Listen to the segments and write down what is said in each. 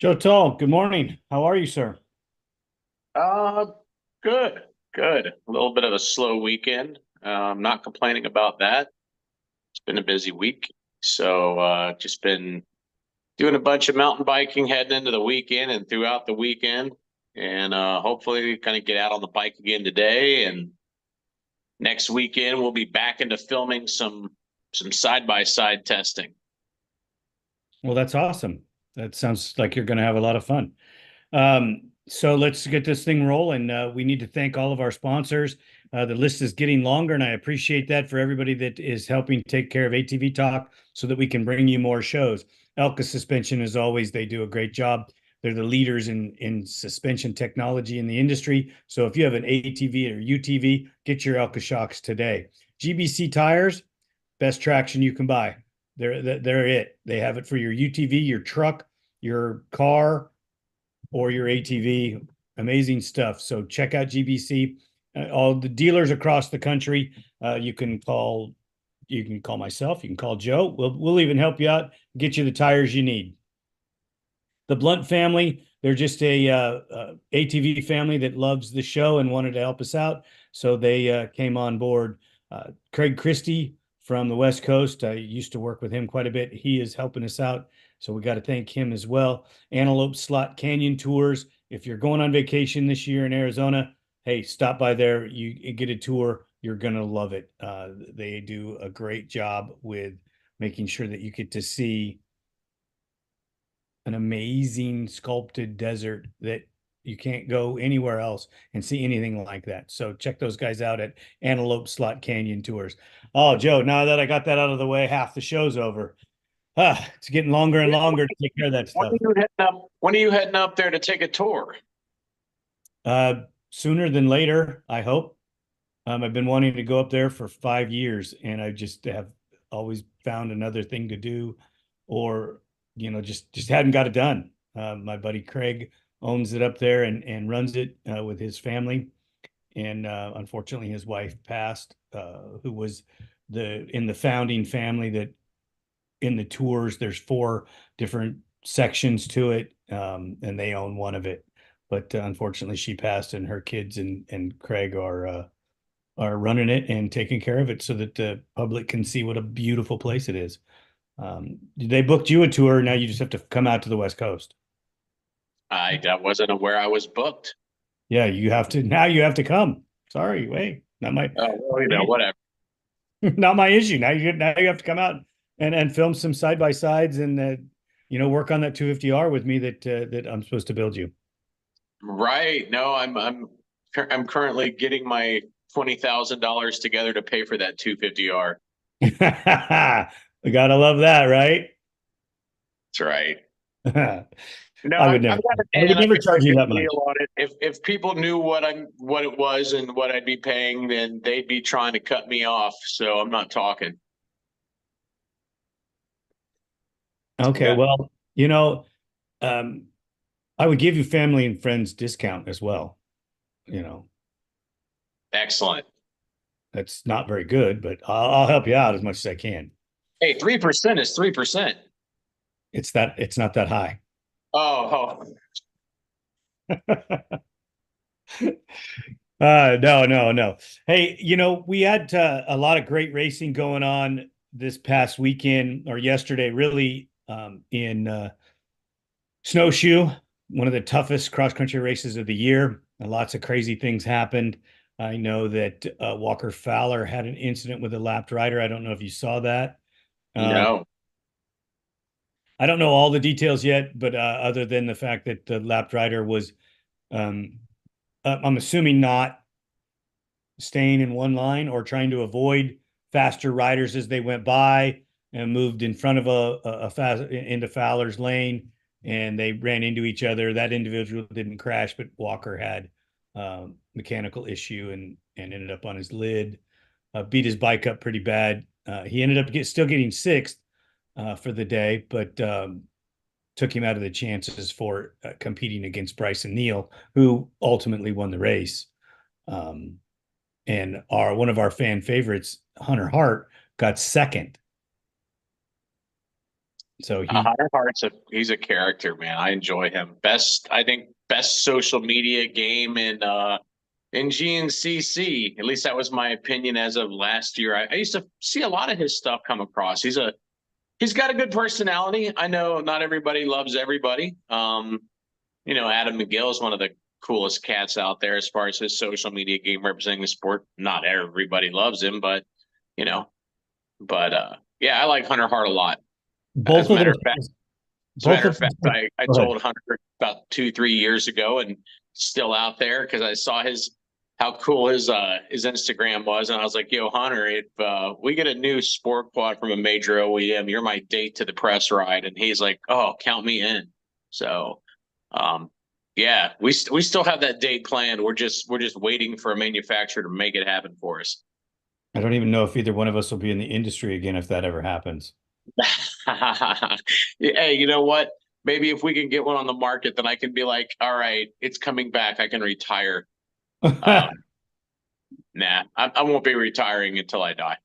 Joe Tolle, good morning. How are you, sir? Uh, good, good. A little bit of a slow weekend. Not complaining about that. It's been a busy week. So just been doing a bunch of mountain biking heading into the weekend and throughout the weekend. And hopefully kind of get out on the bike again today. And next weekend we'll be back into filming some side-by-side testing. Well, that's awesome. That sounds like you're going to have a lot of fun. So let's get this thing rolling. We need to thank all of our sponsors. The list is getting longer, and I appreciate that for everybody that is helping take care of ATV Talk so that we can bring you more shows. Elka Suspension, as always, they do a great job. They're the leaders in suspension technology in the industry. So if you have an ATV or UTV, get your Elka shocks today. GBC tires, best traction you can buy. They're it. They have it for your UTV, your truck, your car, or your ATV. Amazing stuff. So check out GBC. All the dealers across the country. You can call. You can call myself. You can call Joe. We'll even help you out. Get you the tires you need. The Blunt family. They're just a ATV family that loves the show and wanted to help us out. So they came on board. Craig Christie from the West Coast. I used to work with him quite a bit. He is helping us out. So we got to thank him as well. Antelope Slot Canyon Tours. If you're going on vacation this year in Arizona, hey, stop by there. You get a tour. You're going to love it. They do a great job with making sure that you get to see an amazing sculpted desert that you can't go anywhere else and see anything like that. So check those guys out at Antelope Slot Canyon Tours. Oh, Joe, now that I got that out of the way, half the show's over. It's getting longer and longer to take care of that When are stuff. you heading up? When are you heading up there to take a tour? Sooner than later, I hope. I've been wanting to go up there for 5 years, and I just have always found another thing to do, or just hadn't got it done. My buddy Craig owns it up there and runs it with his family, and unfortunately, his wife passed, who was the in the founding family that in the tours. There's four different sections to it, and they own one of it. But unfortunately, she passed, and her kids and Craig are running it and taking care of it so that the public can see what a beautiful place it is. They booked you a tour. Now you just have to come out to the West Coast. I wasn't aware I was booked. Yeah, you have to. Now you have to come. Sorry, wait, not my Oh, well, whatever. not my issue. Now you have to come out and film some side by sides and work on that 250R with me that I'm supposed to build you. Right. No, I'm currently getting my $20,000 together to pay for that 250R. We gotta love that, right? That's right. I No, would I've never. got it, I would and I never made a charge you good that deal much. on it. If people knew what it was and what I'd be paying, then they'd be trying to cut me off. So I'm not talking. I Okay, got well, um, I would give you family and friends discount as well. You know, excellent. that's not very good, but I'll help you out as much as I can. Hey, 3% is 3%. It's not that high. Oh, No, no, no. Hey, we had a lot of great racing going on this past weekend or yesterday, really, in snowshoe, one of the toughest cross country races of the year. And lots of crazy things happened. I know that Walker Fowler had an incident with a lapped rider. I don't know if you saw that. Um, no. I don't know all the details yet, but other than the fact that the lapped rider was, um, I'm assuming, not staying in one line or trying to avoid faster riders as they went by and moved in front of a fast into Fowler's lane, and they ran into each other. That individual didn't crash, but Walker had mechanical issue and ended up on his lid. Beat his bike up pretty bad. He ended up still getting sixth for the day, but took him out of the chances for competing against Bryson Neal, who ultimately won the race. Um, and our one of our fan favorites, Hunter Hart, got second. So he, Hunter Hart's he's a character, man. I enjoy him. I think best social media game in GNCC. At least that was my opinion as of last year. I used to see a lot of his stuff come across. He's got a good personality. I know not everybody loves everybody. Adam McGill is one of the coolest cats out there as far as his social media game representing the sport. Not everybody loves him, but you know, yeah, I like Hunter Hart a lot. As both a of matter of fact, those, as a both matter of of fact, those, I go ahead. told Hunter about 2, 3 years ago, and still out there because I saw how cool his Instagram was, and I was like, "Yo, Hunter, if we get a new sport quad from a major OEM, you're my date to the press ride." And he's like, "Oh, count me in." So, um, yeah, we still have that date planned. We're just waiting for a manufacturer to make it happen for us. I don't even know if either one of us will be in the industry again if that ever happens. Hey, you know what? Maybe if we can get one on the market, then I can be like, all right, it's coming back. I can retire. Um, nah, I won't be retiring until I die.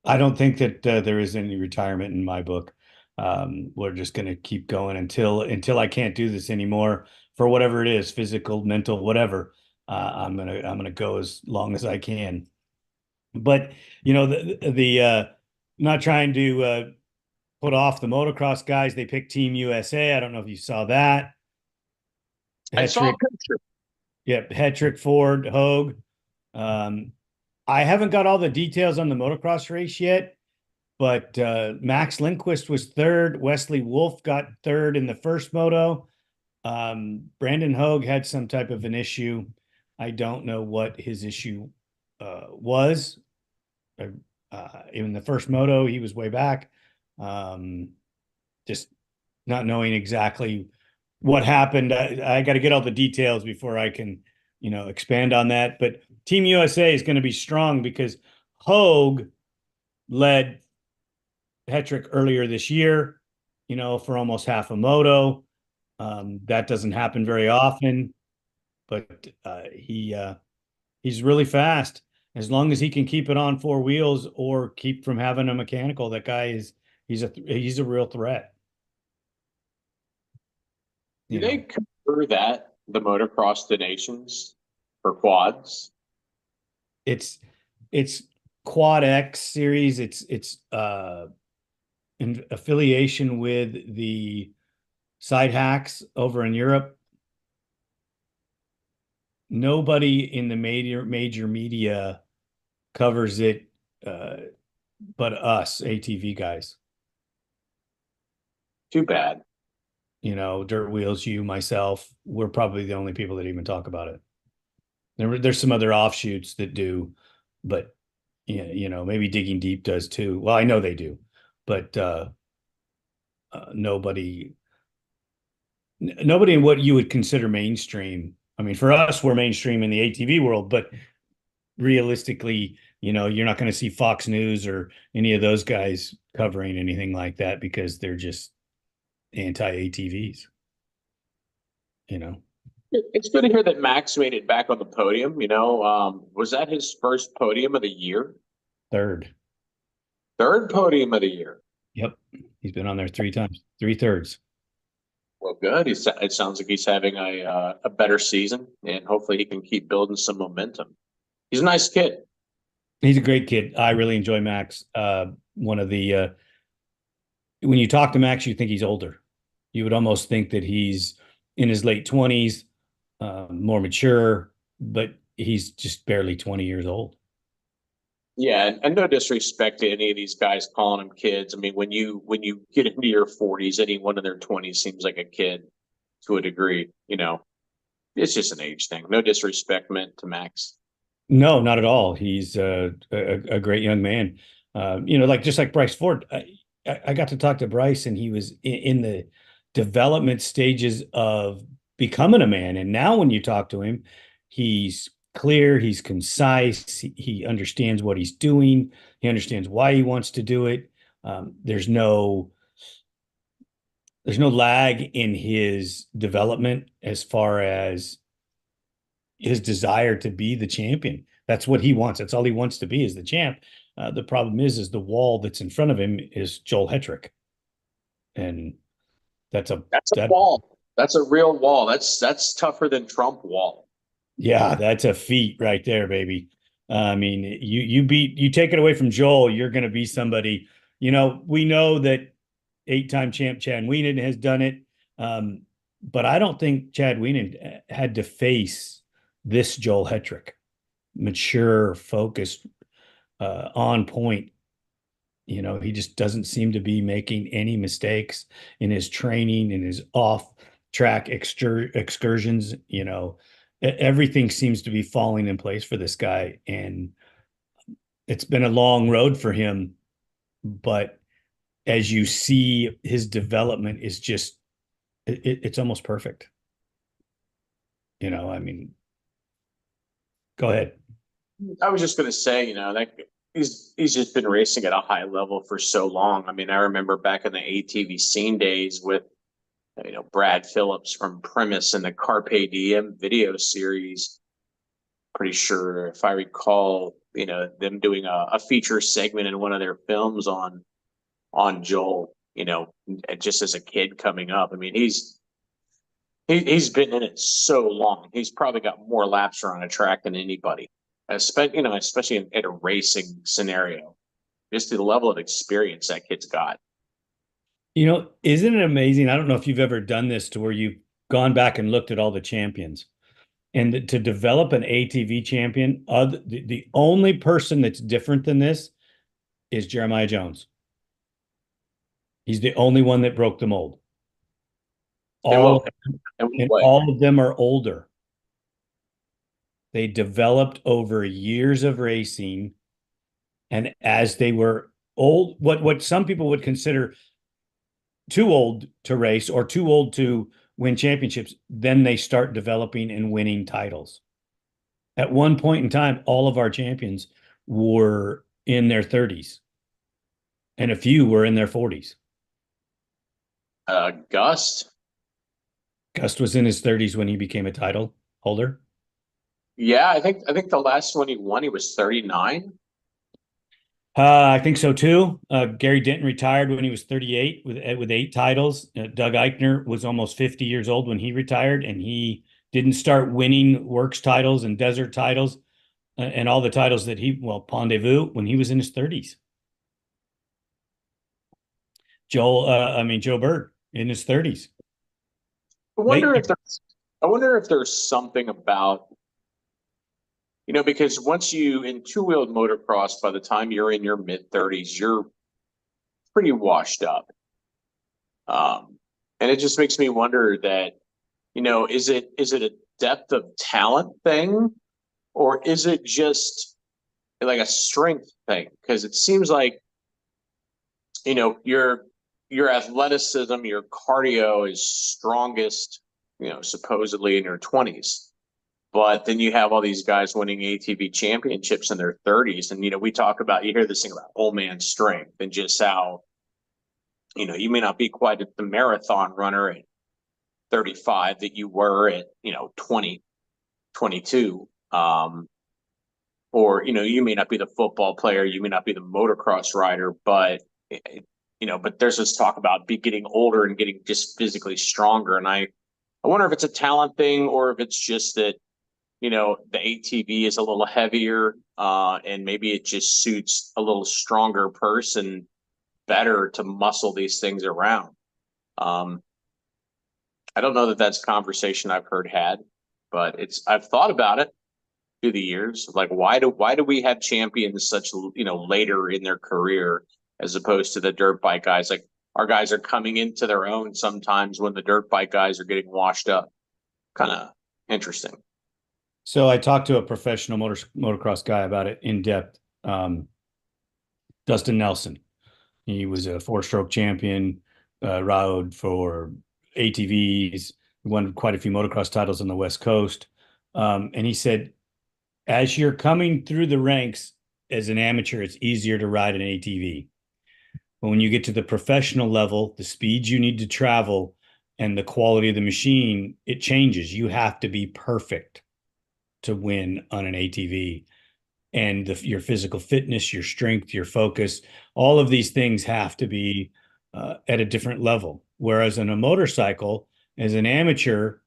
I don't think that there is any retirement in my book. We're just going to keep going until I can't do this anymore for whatever it is, physical, mental, whatever. I'm gonna go as long as I can. But the not trying to put off the motocross guys. They picked Team USA. I don't know if you saw that. I saw a Hetrick, picture. yep, Hetrick, Ford, Hogue. Um, I haven't got all the details on the motocross race yet, but Max Lindquist was third. Wesley Wolf got third in the first moto. Brandon Hogue had some type of an issue. I don't know what his issue was. In the first moto, he was way back. Um, just not knowing exactly what happened. I got to get all the details before I can, expand on that. But Team USA is going to be strong because Hogue led Hetrick earlier this year, for almost half a moto. That doesn't happen very often, but he's really fast. As long as he can keep it on four wheels or keep from having a mechanical, that guy he's a real threat. Do You they know, cover the motocross donations for quads? it's Quad X series. It's in affiliation with the side hacks over in Europe. Nobody in the major media covers it, uh, but us ATV guys. Too bad. Dirt wheels, you, myself, we're probably the only people that even talk about it. There's some other offshoots that do, but yeah, maybe Digging Deep does too. Well, I know they do, but nobody in what you would consider mainstream. I mean, for us, we're mainstream in the ATV world, but realistically, you're not going to see Fox News or any of those guys covering anything like that because they're just anti-ATVs, you know. It's good to hear that Max made it back on the podium. Was that his first podium of the year? Third. Third podium of the year. Yep. He's been on there three times, three thirds. Well, good. It sounds like he's having a better season, and hopefully he can keep building some momentum. He's a nice kid. He's a great kid. I really enjoy Max. One of the when you talk to Max, you think he's older. You would almost think that he's in his late 20s, more mature, but he's just barely 20 years old. Yeah, and no disrespect to any of these guys calling them kids. I mean, when you get into your 40s, anyone in their 20s seems like a kid to a degree. It's just an age thing. No disrespect meant to Max. No, not at all. He's a great young man. Like just like Bryce Ford. I got to talk to Bryce, and he was in the development stages of becoming a man. And now, when you talk to him, he's clear, he's concise, he understands what he's doing, he understands why he wants to do it. There's no lag in his development as far as his desire to be the champion. That's what he wants. That's all he wants to be is the champ. The problem is the wall that's in front of him is Joel Hetrick. And that's a That's a that wall. That's a real wall. That's tougher than Trump wall. yeah, that's a feat right there, baby. I mean, you take it away from Joel, you're going to be somebody. We know that eight-time champ Chad Wienen has done it, but I don't think Chad Wienen had to face this Joel Hetrick, mature, focused, on point. He just doesn't seem to be making any mistakes in his training, in his off track excursions. Everything seems to be falling in place for this guy. And it's been a long road for him. But as you see, his development is just, it's almost perfect. I mean, go ahead. I was just going to say, that he's just been racing at a high level for so long. I mean, I remember back in the ATV scene days with Brad Phillips from Primus and the Carpe Diem video series. Pretty sure, if I recall, them doing a feature segment in one of their films on Joel. Just as a kid coming up. I mean, he's been in it so long. He's probably got more laps around a track than anybody, especially in a racing scenario. Just the level of experience that kid's got. Isn't it amazing? I don't know if you've ever done this to where you've gone back and looked at all the champions and to develop an ATV champion. The only person that's different than this is Jeremiah Jones. He's the only one that broke the mold. All and all of them are older. They developed over years of racing, and as they were old, what some people would consider too old to race or too old to win championships, then they start developing and winning titles. At one point in time, all of our champions were in their 30s, and a few were in their 40s. Gust. Gust was in his 30s when he became a title holder. Yeah, I think the last one he won, he was 39. I think so too. Gary Denton retired when he was 38 with 8 titles. Doug Eichner was almost 50 years old when he retired, and he didn't start winning works titles and desert titles and all the titles that Pondezvous, when he was in his 30s. Joe Bird in his 30s. I wonder if there's something about, because once you in two-wheeled motocross, by the time you're in your mid-30s, you're pretty washed up. And it just makes me wonder that, is it a depth of talent thing, or is it just like a strength thing? Because it seems like, your athleticism, your cardio is strongest, supposedly in your 20s. But then you have all these guys winning ATV championships in their 30s. And, we talk about, you hear this thing about old man strength and just how, you may not be quite the marathon runner at 35 that you were at, 20, 22. Or, you may not be the football player, you may not be the motocross rider, but, but there's this talk about getting older and getting just physically stronger. And I wonder if it's a talent thing or if it's just that, the ATV is a little heavier, and maybe it just suits a little stronger person better to muscle these things around. I don't know that that's a conversation I've heard had, but I've thought about it through the years. Like, why do we have champions such, later in their career as opposed to the dirt bike guys? Like, our guys are coming into their own sometimes when the dirt bike guys are getting washed up. Kind of interesting. So I talked to a professional motocross guy about it in depth. Dustin Nelson. He was a 4-stroke champion, rode for ATVs, won quite a few motocross titles on the West Coast. And he said, as you're coming through the ranks as an amateur, it's easier to ride an ATV. But when you get to the professional level, the speeds you need to travel and the quality of the machine, it changes. You have to be perfect to win on an ATV. And your physical fitness, your strength, your focus, all of these things have to be at a different level. Whereas in a motorcycle, as an amateur,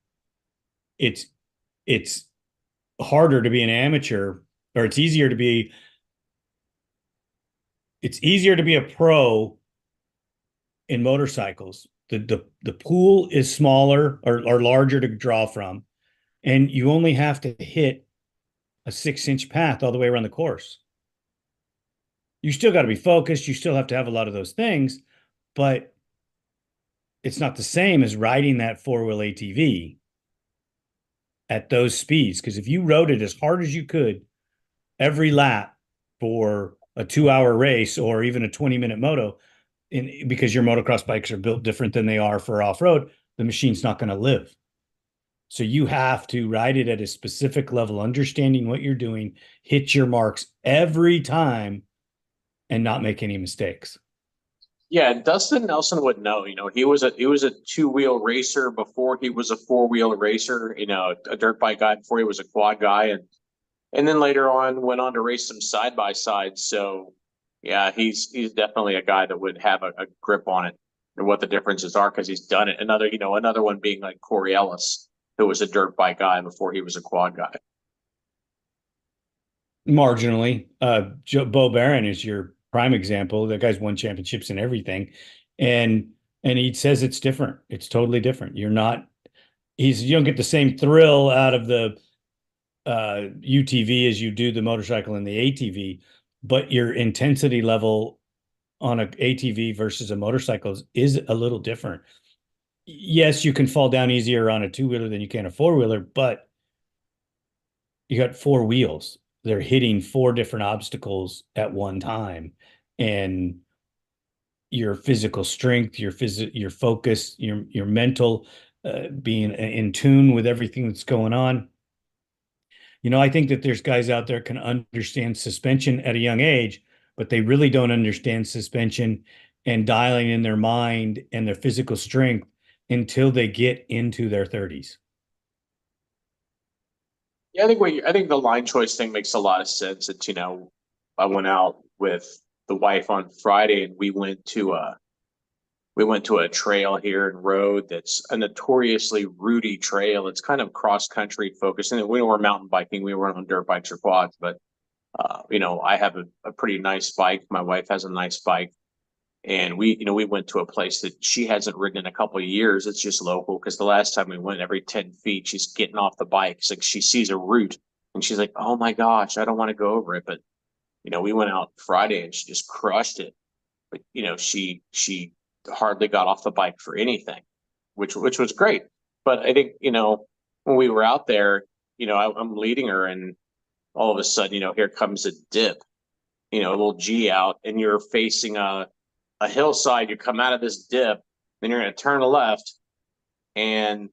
it's it's harder to be an amateur, or it's easier to be a pro in motorcycles. The pool is smaller or larger to draw from, and you only have to hit a 6-inch path all the way around the course. You still got to be focused. You still have to have a lot of those things, but it's not the same as riding that four-wheel ATV at those speeds. Because if you rode it as hard as you could every lap for a 2-hour race or even a 20-minute moto, because your motocross bikes are built different than they are for off-road, the machine's not going to live. So you have to ride it at a specific level, understanding what you're doing, hit your marks every time, and not make any mistakes. Yeah, Dustin Nelson would know. He was a two-wheel racer before he was a four-wheel racer. A dirt bike guy before he was a quad guy, and then later on went on to race some side by sides. So yeah, he's definitely a guy that would have a grip on it and what the differences are because he's done it. Another one being like Corey Ellis, who was a dirt bike guy before he was a quad guy. Marginally, Bo Barron is your prime example. That guy's won championships and everything, and he says it's different. It's totally different. You don't get the same thrill out of the UTV as you do the motorcycle and the ATV, but your intensity level on an ATV versus a motorcycle is a little different. Yes, you can fall down easier on a two-wheeler than you can a four-wheeler, but you got four wheels. They're hitting four different obstacles at one time. And your physical strength, your focus, your mental, being in tune with everything that's going on. I think that there's guys out there can understand suspension at a young age, but they really don't understand suspension and dialing in their mind and their physical strength until they get into their 30s. Yeah, I think the line choice thing makes a lot of sense. I went out with the wife on Friday and we went to a trail here in Road that's a notoriously rooty trail. It's kind of cross country focused, and we were mountain biking. We weren't on dirt bikes or quads, but I have a pretty nice bike. My wife has a nice bike, and we went to a place that she hasn't ridden in a couple of years. It's just local because the last time we went, every 10 feet, she's getting off the bike. It's like she sees a route and she's like, "Oh my gosh, I don't want to go over it." But we went out Friday and she just crushed it. But she hardly got off the bike for anything, which was great. But I think when we were out there, I'm leading her, and all of a sudden, here comes a dip, a little G out, and you're facing a hillside. You come out of this dip, then you're going to turn left, and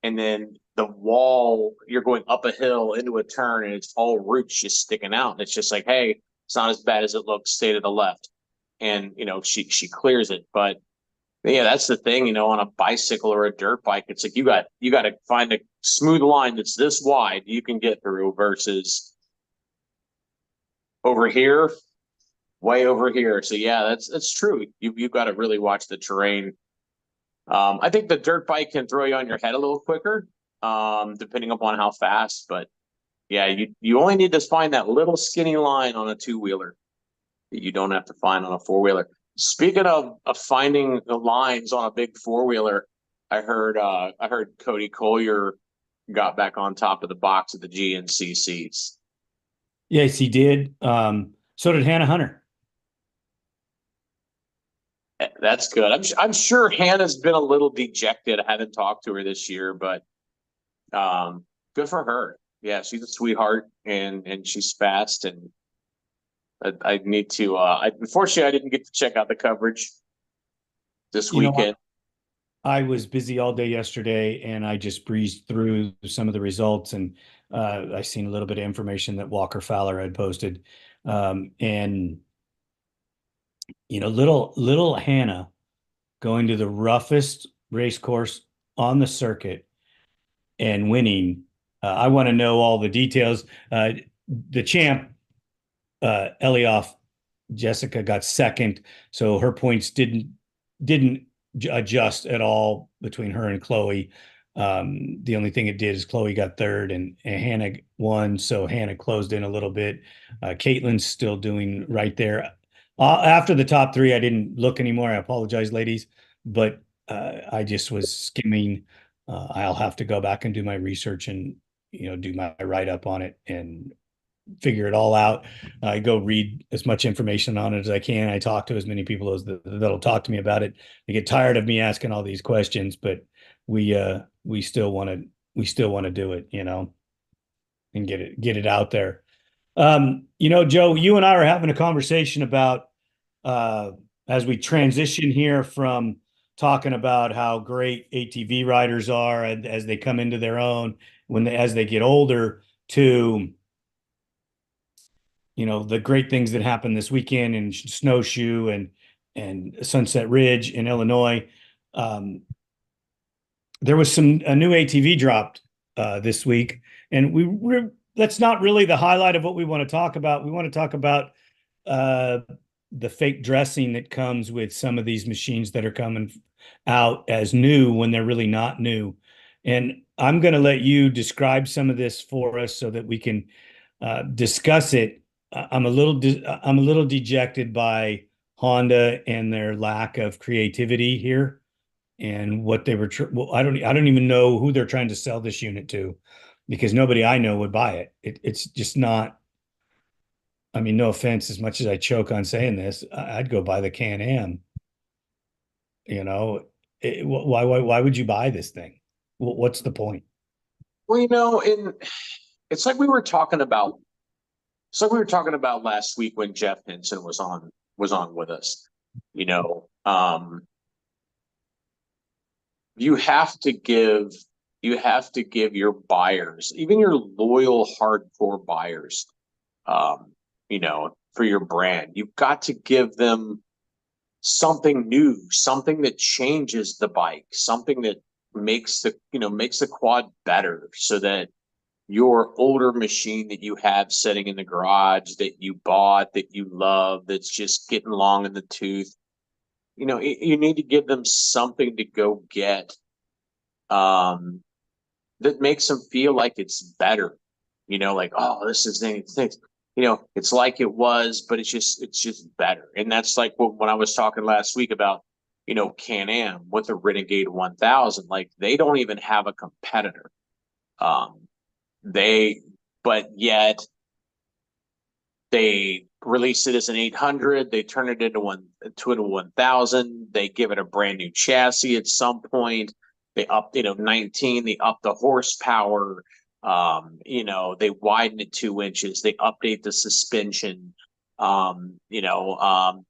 then the wall. You're going up a hill into a turn, and it's all roots just sticking out. And it's just like, hey, it's not as bad as it looks. Stay to the left, and she clears it. But yeah, that's the thing. On a bicycle or a dirt bike, it's like you got to find a smooth line that's this wide you can get through versus over here, way over here. So yeah, that's true. You've got to really watch the terrain. I think the dirt bike can throw you on your head a little quicker, depending upon how fast. But yeah, you only need to find that little skinny line on a two-wheeler that you don't have to find on a four-wheeler. Speaking of finding the lines on a big four-wheeler, I heard Cody Collier got back on top of the box at the GNCCs. Yes, he did. So did Hannah Hunter. That's good. I'm sure Hannah's been a little dejected. I haven't talked to her this year, but good for her. Yeah, she's a sweetheart and she's fast. And I need to. Unfortunately, I didn't get to check out the coverage this weekend. I was busy all day yesterday, and I just breezed through some of the results, and I seen a little bit of information that Walker Fowler had posted, and little Hannah going to the roughest race course on the circuit and winning. I want to know all the details. The champ, Elioff, Jessica, got second, so her points didn't didn't adjust at all between her and Chloe. The only thing it did is Chloe got third and Hannah won, so Hannah closed in a little bit. Caitlin's still doing right there. After the top three, I didn't look anymore. I apologize, ladies, but I just was skimming. I'll have to go back and do my research and do my write up on it and figure it all out. I go read as much information on it as I can. I talk to as many people as that'll talk to me about it. They get tired of me asking all these questions, but we still want to do it, and get it out there. Joe, you and I are having a conversation about as we transition here from talking about how great ATV riders are and as they come into their own as they get older to the great things that happened this weekend in Snowshoe and Sunset Ridge in Illinois. There was a new ATV dropped this week, and that's not really the highlight of what we want to talk about. We want to talk about the fake dressing that comes with some of these machines that are coming out as new when they're really not new. And I'm going to let you describe some of this for us so that we can discuss it. I'm a little dejected by Honda and their lack of creativity here and what they were. Well, I don't even know who they're trying to sell this unit to, because nobody I know would buy it. It's just not. I mean, no offense, as much as I choke on saying this, I'd go buy the Can-Am. Why would you buy this thing? What's the point? Well, it's like we were talking about. It's like we were talking about last week when Jeff Henson was on with us. You have to give your buyers, even your loyal hardcore buyers, for your brand, you've got to give them something new, something that changes the bike, something that makes the quad better, so that your older machine that you have sitting in the garage that you bought, that you love, that's just getting long in the tooth, you need to give them something to go get that makes them feel like it's better. Like, oh, this is things. It's like it was, but it's just better. And that's like when I was talking last week about, Can-Am with the Renegade 1000, like they don't even have a competitor. But yet they released it as an 800. They turned it into a 1000. They give it a brand new chassis at some point. They upped, 19. They upped the horsepower. They widen it 2 inches. They update the suspension. Then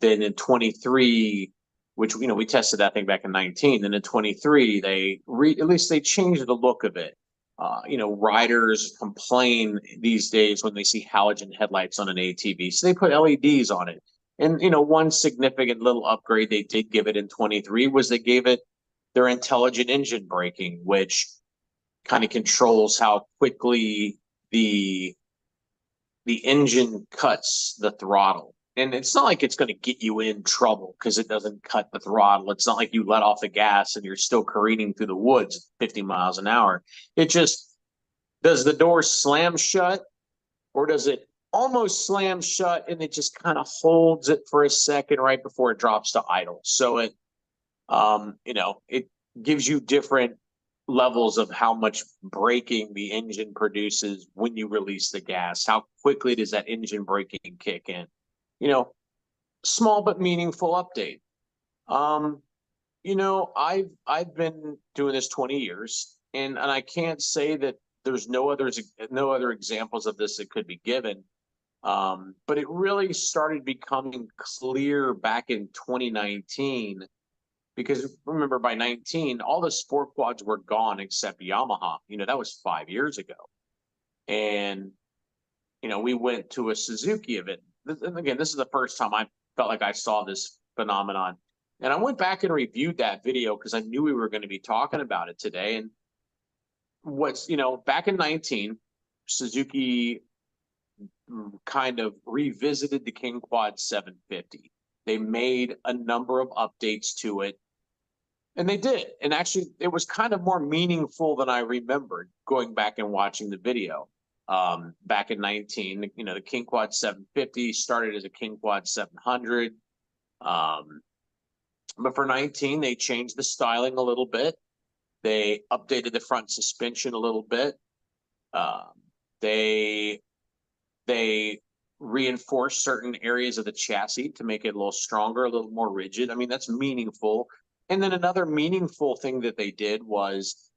in 23, which we tested that thing back in 19. Then in 23, at least they changed the look of it. Riders complain these days when they see halogen headlights on an ATV, so they put LEDs on it. And one significant little upgrade they did give it in 23 was they gave it their intelligent engine braking, which kind of controls how quickly the engine cuts the throttle. And it's not like it's going to get you in trouble because it doesn't cut the throttle. It's not like you let off the gas and you're still careening through the woods at 50 miles an hour. It just, does the door slam shut, or does it almost slam shut and it just kind of holds it for a second right before it drops to idle? So it gives you different levels of how much braking the engine produces when you release the gas. How quickly does that engine braking kick in? Small but meaningful update. I've been doing this 20 years, and I can't say that there's no other examples of this that could be given. But it really started becoming clear back in 2019, because remember, by 19, all the sport quads were gone except Yamaha. That was 5 years ago. And, we went to a Suzuki event. And again, this is the first time I felt like I saw this phenomenon. And I went back and reviewed that video because I knew we were going to be talking about it today. And back in 19, Suzuki kind of revisited the King Quad 750. They made a number of updates to it. And they did. And actually, it was kind of more meaningful than I remembered going back and watching the video. Back in 19, you know, the King Quad 750 started as a King Quad 700. But for 19, they changed the styling a little bit. They updated the front suspension a little bit. Um, they they reinforced certain areas of the chassis to make it a little stronger, a little more rigid. I mean, that's meaningful. And then another meaningful thing that they did was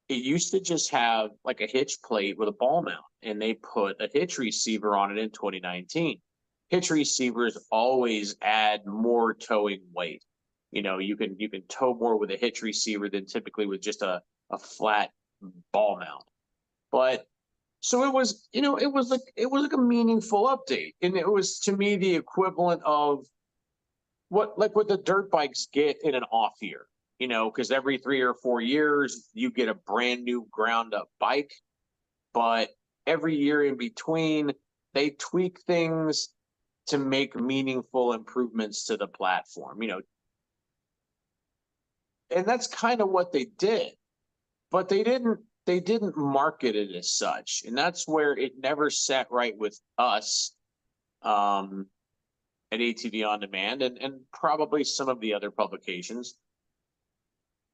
it used to just have like a hitch plate with a ball mount, and they put a hitch receiver on it in 2019. Hitch receivers always add more towing weight. You know, you can tow more with a hitch receiver than typically with just a flat ball mount. But so it was, you know, it was like a meaningful update, and it was to me the equivalent of what the dirt bikes get in an off year. You know, because every 3 or 4 years you get a brand new ground up bike, but every year in between they tweak things to make meaningful improvements to the platform. You know, and that's kind of what they did, but they didn't market it as such, and that's where it never sat right with us, um, at ATV On Demand, and probably some of the other publications.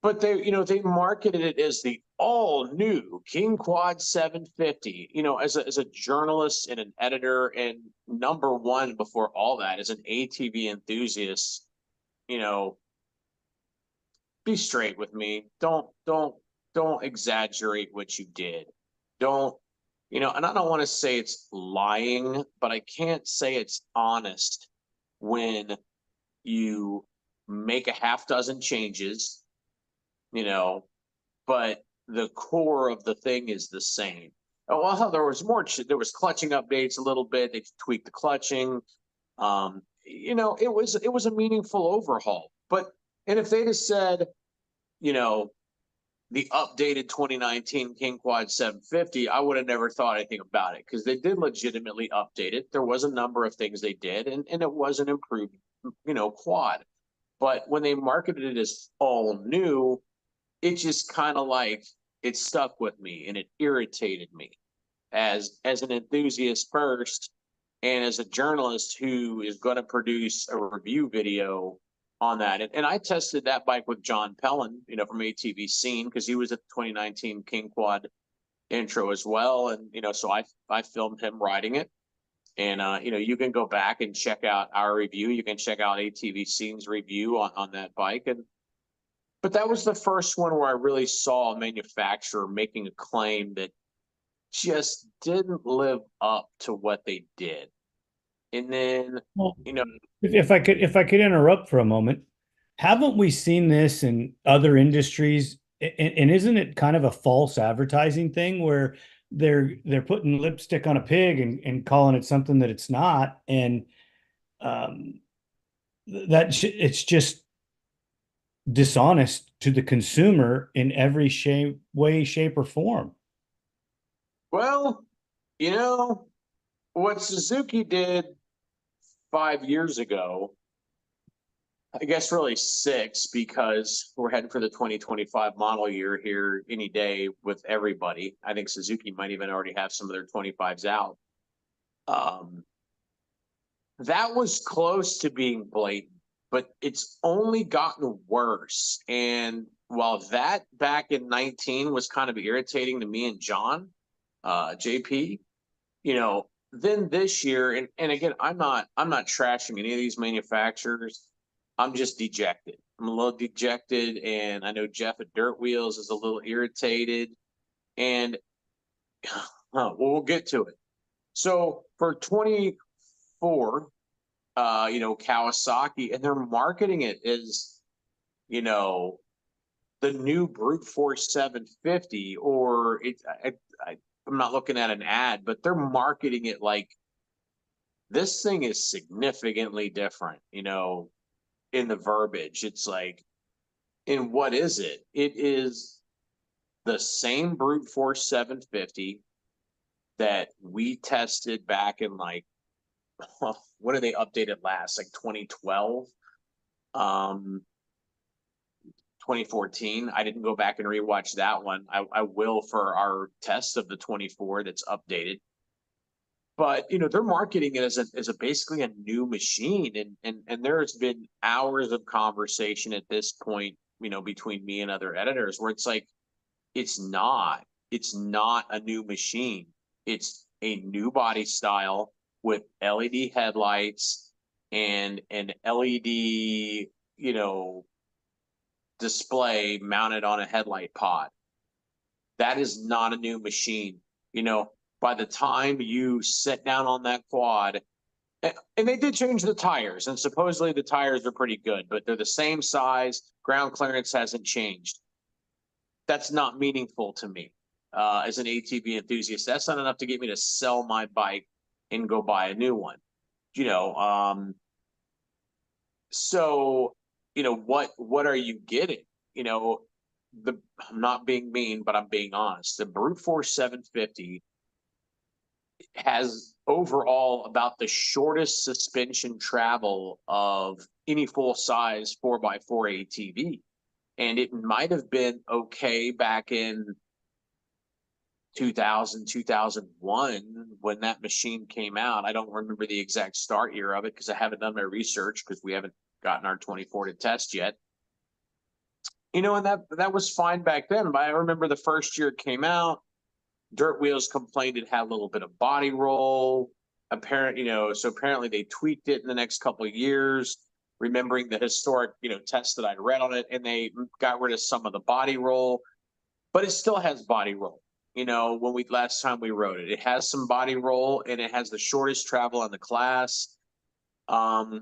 But they marketed it as the all new King Quad 750. You know, as a journalist and an editor, and number one before all that, as an ATV enthusiast, you know, be straight with me. Don't exaggerate what you did. Don't, and I don't want to say it's lying, but I can't say it's honest when you make a half dozen changes, you know, but the core of the thing is the same. Oh, well, there was more. There was clutching updates a little bit. They tweaked the clutching. It was a meaningful overhaul. But and if they'd have said, you know, the updated 2019 King Quad 750, I would have never thought anything about it, because they did legitimately update it. There was a number of things they did, and it was an improved, quad. But when they marketed it as all new, it just kind of like it stuck with me, and it irritated me as an enthusiast first, and as a journalist who is going to produce a review video on that. And I tested that bike with John Pellin, from ATV Scene, because he was at the 2019 King Quad intro as well. And, so I filmed him riding it. And, you can go back and check out our review. You can check out ATV Scene's review on that bike. But that was the first one where I really saw a manufacturer making a claim that just didn't live up to what they did. And then, Well, if I could interrupt for a moment, haven't we seen this in other industries? And isn't it kind of a false advertising thing where they're putting lipstick on a pig and calling it something that it's not? And um, it's just dishonest to the consumer in every way, shape, or form. well, what Suzuki did 5 years ago, I guess really six, because we're heading for the 2025 model year here any day with everybody. I think Suzuki might even already have some of their 25s out. That was close to being blatant, but it's only gotten worse. And while that back in 19 was kind of irritating to me and John, JP, then this year, and again, I'm not trashing any of these manufacturers. I'm just dejected. I'm a little dejected, and I know Jeff at Dirt Wheels is a little irritated, and we'll get to it. So for 24, Kawasaki, and they're marketing it as, the new Brute Force 750, or I'm not looking at an ad, but they're marketing it like this thing is significantly different, in the verbiage. It's like, and what is it? It is the same Brute Force 750 that we tested back in what did they update it last? Like 2012? 2014. I didn't go back and rewatch that one. I will for our test of the 24 that's updated. But they're marketing it as a basically a new machine, and there's been hours of conversation at this point, between me and other editors, where it's like, it's not a new machine. It's a new body style with LED headlights and an LED, display mounted on a headlight pod. That is not a new machine. By the time you sit down on that quad, and they did change the tires, and supposedly the tires are pretty good, but they're the same size. Ground clearance hasn't changed. That's not meaningful to me as an ATV enthusiast. That's not enough to get me to sell my bike and go buy a new one. So what are you getting? I'm not being mean, but I'm being honest. The Brute Force 750 has overall about the shortest suspension travel of any full-size 4x4 ATV. And it might have been okay back in 2000, 2001 when that machine came out. I don't remember the exact start year of it because I haven't done my research because we haven't gotten our 24 to test yet. And that was fine back then. But I remember the first year it came out, Dirt Wheels complained it had a little bit of body roll. So apparently they tweaked it in the next couple of years, remembering the historic, tests that I'd read on it, and they got rid of some of the body roll, but it still has body roll. When last time we rode it, it has some body roll, and it has the shortest travel in the class. That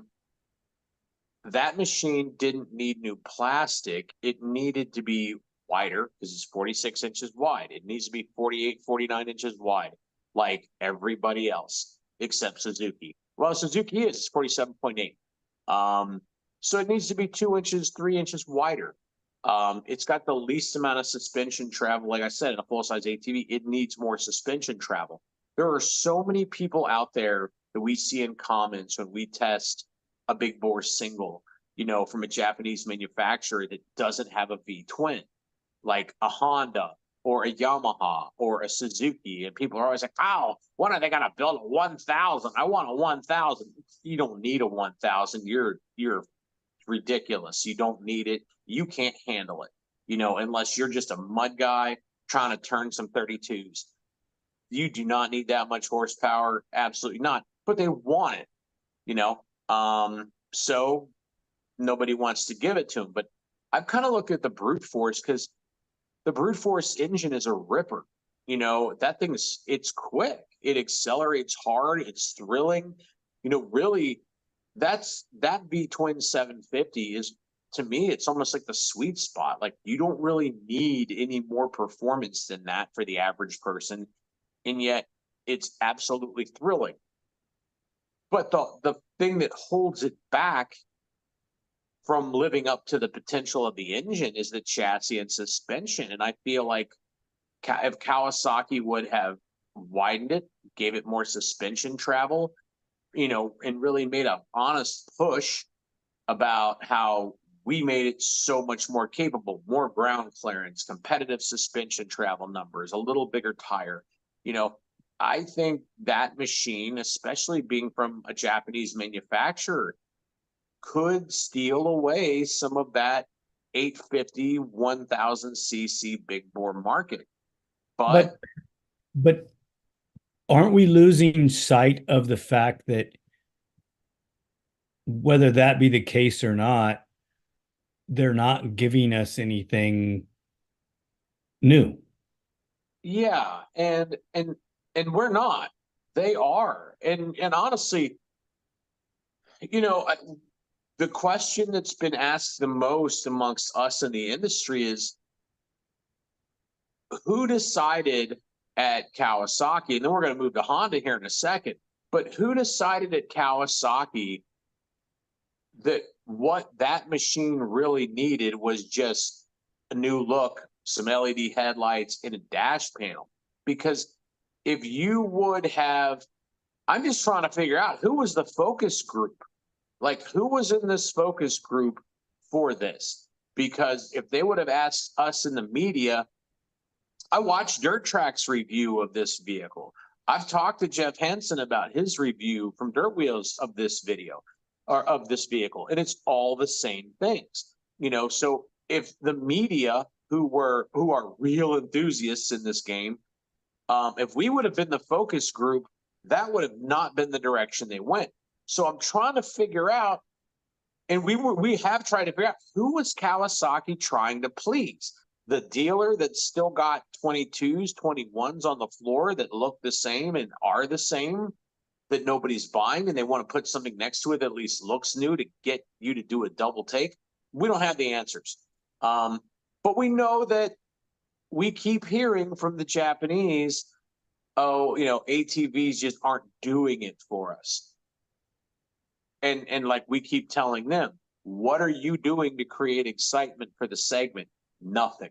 machine didn't need new plastic. It needed to be wider because it's 46 inches wide. It needs to be 48, 49 inches wide, like everybody else except Suzuki. Well, Suzuki is 47.8. So it needs to be 2 inches, 3 inches wider. It's got the least amount of suspension travel. Like I said, in a full-size ATV, it needs more suspension travel. There are so many people out there that we see in comments when we test a big bore single, from a Japanese manufacturer that doesn't have a V-twin, like a Honda or a Yamaha or a Suzuki. And people are always like, oh, when are they going to build a 1000? I want a 1000. You don't need a 1000. You're ridiculous. You don't need it. You can't handle it, unless you're just a mud guy trying to turn some 32s. You do not need that much horsepower. Absolutely not. But they want it, so nobody wants to give it to them. But I've kind of looked at the Brute Force because the Brute Force engine is a ripper. That it's quick. It accelerates hard. It's thrilling. Really, that V-twin 750 is, to me, it's almost like the sweet spot. Like, you don't really need any more performance than that for the average person, and yet it's absolutely thrilling. But the thing that holds it back from living up to the potential of the engine is the chassis and suspension. And I feel like if Kawasaki would have widened it, gave it more suspension travel, and really made an honest push about how we made it so much more capable, more ground clearance, competitive suspension travel numbers, a little bigger tire, I think that machine, especially being from a Japanese manufacturer, could steal away some of that 850, 1000 cc big bore market. But aren't we losing sight of the fact that whether that be the case or not, they're not giving us anything new? Yeah, and we're not. They are. And honestly, the question that's been asked the most amongst us in the industry is, who decided at Kawasaki, and then we're going to move to Honda here in a second, but who decided at Kawasaki that what that machine really needed was just a new look, some LED headlights, and a dash panel? Because if you would have, I'm just trying to figure out who was the focus group. Like, who was in this focus group for this? because if they would have asked us in the media, I watched Dirt Track's review of this vehicle. I've talked to Jeff Henson about his review from Dirt Wheels of this video or of this vehicle, and it's all the same things. So if the media who are real enthusiasts in this game, if we would have been the focus group, that would have not been the direction they went. So I'm trying to figure out, and we have tried to figure out, who was Kawasaki trying to please? The dealer that still got 22s, 21s on the floor that look the same and are the same, that nobody's buying, and they want to put something next to it that at least looks new to get you to do a double take? We don't have the answers. But we know that we keep hearing from the Japanese, oh, ATVs just aren't doing it for us. And like we keep telling them, what are you doing to create excitement for the segment? Nothing.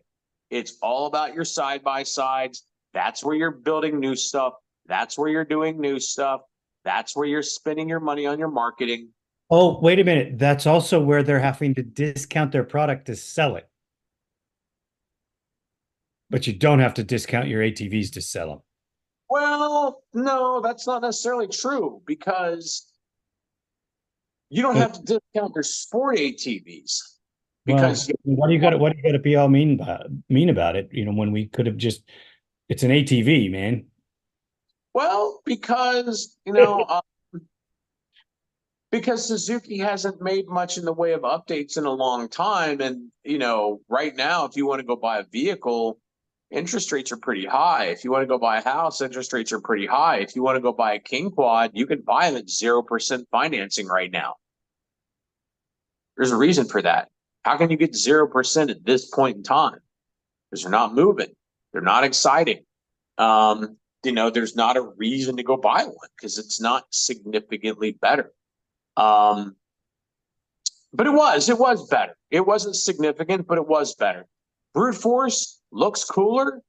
It's all about your side-by-sides. That's where you're building new stuff. That's where you're doing new stuff. That's where you're spending your money on your marketing. Oh, wait a minute. That's also where they're having to discount their product to sell it. But you don't have to discount your ATVs to sell them. Well, no, that's not necessarily true, because you don't have to discount your sport ATVs. Because what do you got to be all mean about it? When we could have just, it's an ATV, man. Well, because because Suzuki hasn't made much in the way of updates in a long time, and right now, if you want to go buy a vehicle, interest rates are pretty high. If you want to go buy a house, interest rates are pretty high. If you want to go buy a King Quad, you can buy them at 0% financing right now. There's a reason for that. How can you get 0% at this point in time? Because they're not moving. They're not exciting. There's not a reason to go buy one because it's not significantly better. But it was better. It wasn't significant, but it was better. Brute Force looks cooler.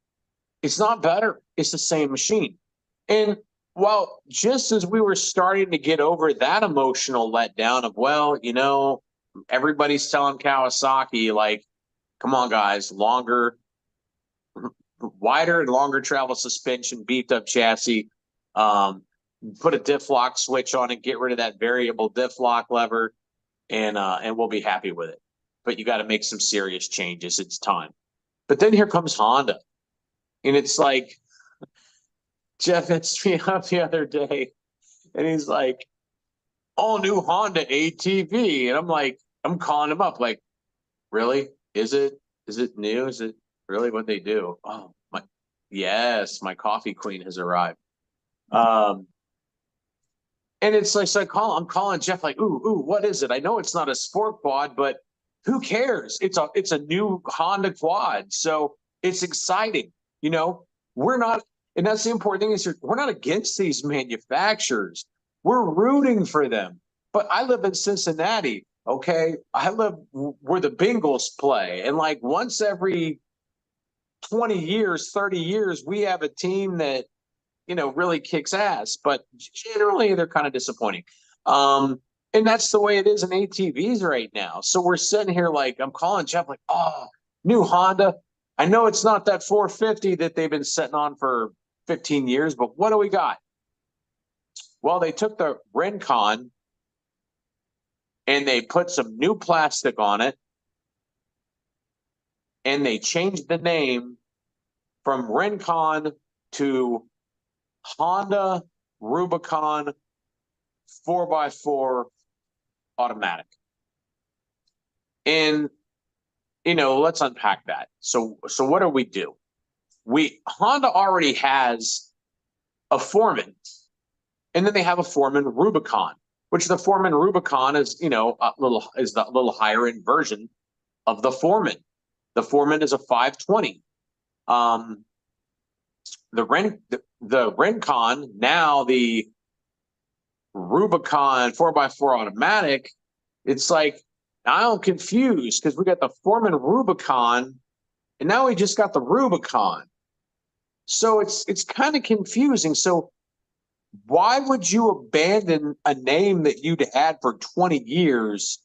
It's not better. It's the same machine. And well, just as we were starting to get over that emotional letdown of, well, everybody's telling Kawasaki, like, come on, guys, wider and longer travel suspension, beefed up chassis, put a diff lock switch on and get rid of that variable diff lock lever, and we'll be happy with it. But you got to make some serious changes. It's time. But then here comes Honda. And it's like, Jeff hits me up the other day, and he's like, all new Honda ATV. And I'm like, I'm calling him up, like, really? Is it new? Is it really what they do? Oh, yes, my coffee queen has arrived. And it's like, so I'm calling Jeff, like, ooh, what is it? I know it's not a sport quad, but who cares? It's a new Honda quad. So it's exciting. We're not, and that's the important thing, is we're not against these manufacturers. We're rooting for them. But I live in Cincinnati. Okay. I live where the Bengals play. And like once every 20 years, 30 years, we have a team that, really kicks ass, but generally they're kind of disappointing. And that's the way it is in ATVs right now. So we're sitting here, like, I'm calling Jeff, like, oh, new Honda. I know it's not that 450 that they've been sitting on for 15 years, but what do we got? Well, they took the Rincon and they put some new plastic on it, and they changed the name from Rincon to Honda Rubicon 4x4 automatic. And let's unpack that. So what do? Honda already has a Foreman, and then they have a Foreman Rubicon, which the Foreman Rubicon is, the little higher end version of the Foreman. The Foreman is a 520. The Rincon, now the Rubicon 4x4 automatic, it's like, I'm confused because we got the Foreman Rubicon and now we just got the Rubicon. So it's kind of confusing. So why would you abandon a name that you'd had for 20 years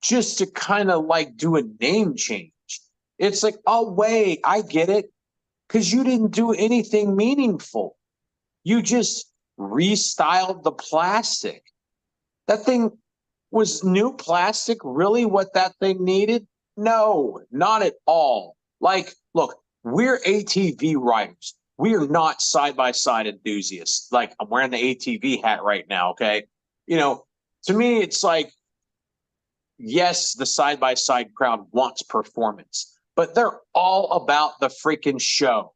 just to kind of like do a name change. It's like, oh, wait, I get it. Because you didn't do anything meaningful. You just restyled the plastic. That thing was new plastic really what that thing needed? No, not at all. Like, look, we're ATV riders. We are not side-by-side enthusiasts. Like, I'm wearing the ATV hat right now, okay? You know, to me, it's like, yes, the side-by-side crowd wants performance, but they're all about the freaking show.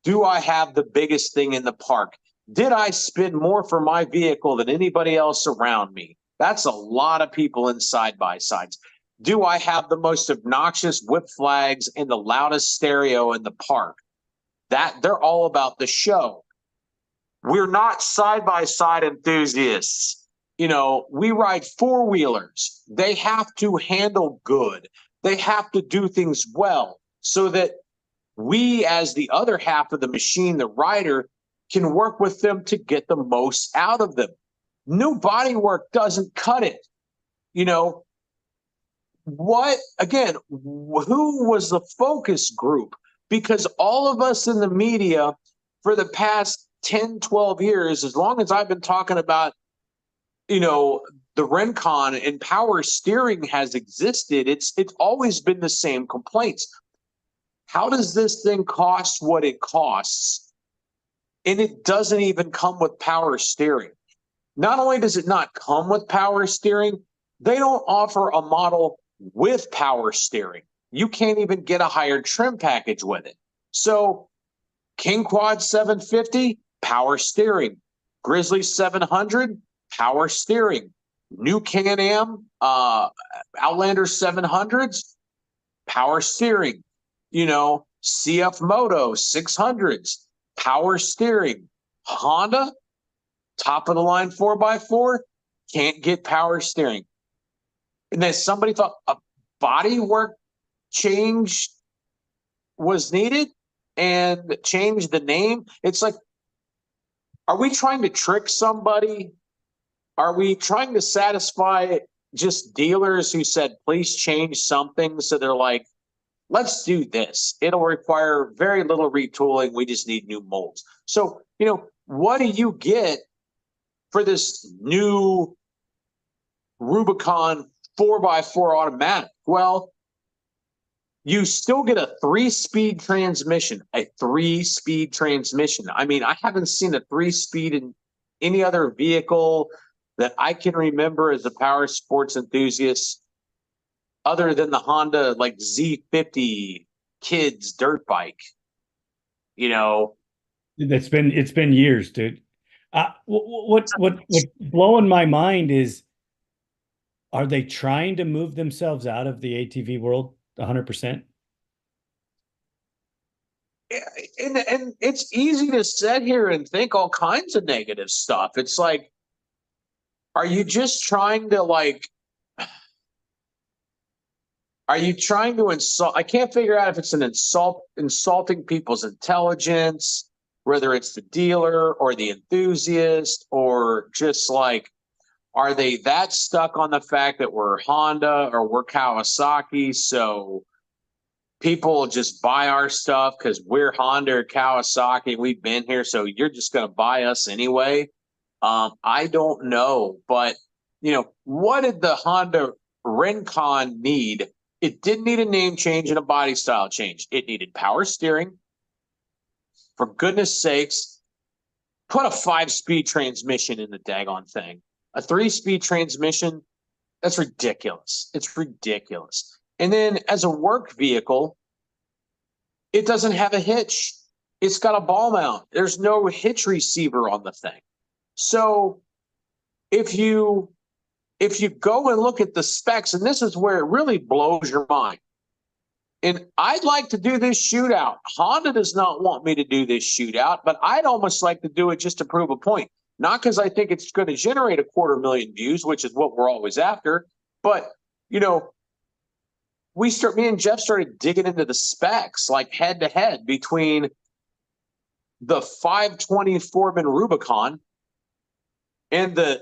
Do I have the biggest thing in the park? Did I spend more for my vehicle than anybody else around me? That's a lot of people in side-by-sides. Do I have the most obnoxious whip flags and the loudest stereo in the park? That they're all about the show. We're not side-by-side enthusiasts. You know, we ride four-wheelers. They have to handle good. They have to do things well so that we, as the other half of the machine, the rider, can work with them to get the most out of them. New bodywork doesn't cut it. You know, what, again, who was the focus group? Because all of us in the media for the past 10, 12 years, as long as I've been talking about, you know, the Rencon and power steering has existed, it's always been the same complaints. How does this thing cost what it costs? And it doesn't even come with power steering. Not only does it not come with power steering, they don't offer a model with power steering. You can't even get a higher trim package with it. So King Quad 750, power steering. Grizzly 700, power steering. New Can-Am Outlander 700s, power steering. You know, CF Moto 600s, power steering. Honda, top of the line 4x4, can't get power steering. And then somebody thought a bodywork change was needed and change the name. It's like, are we trying to trick somebody? Are we trying to satisfy just dealers who said, please change something? So they're like, let's do this. It'll require very little retooling. We just need new molds. So, you know, what do you get for this new Rubicon 4x4 automatic? Well, you still get a 3-speed transmission, a 3-speed transmission. I mean, I haven't seen a 3-speed in any other vehicle that I can remember as a power sports enthusiast other than the Honda like Z50 kids dirt bike. You know, it's been years, dude. What's blowing my mind is, are they trying to move themselves out of the ATV world 100%? and it's easy to sit here and think all kinds of negative stuff. It's like, are you just trying to like, are you trying to insult? I can't figure out if it's an insulting people's intelligence, whether it's the dealer or the enthusiast, or just like, are they that stuck on the fact that we're Honda or we're Kawasaki, so people just buy our stuff because we're Honda or Kawasaki, we've been here, so you're just going to buy us anyway? I don't know, but you know, what did the Honda Rencon need? It didn't need a name change and a body style change. It needed power steering. For goodness sakes, put a 5-speed transmission in the daggone thing. A 3-speed transmission, that's ridiculous. It's ridiculous. And then as a work vehicle, it doesn't have a hitch. It's got a ball mount. There's no hitch receiver on the thing. So if you go and look at the specs, and this is where it really blows your mind, and I'd like to do this shootout. Honda does not want me to do this shootout, but I'd almost like to do it just to prove a point. Not because I think it's going to generate 250,000 views, which is what we're always after, but, you know, me and Jeff started digging into the specs, like head to head between the 520 Foreman Rubicon and the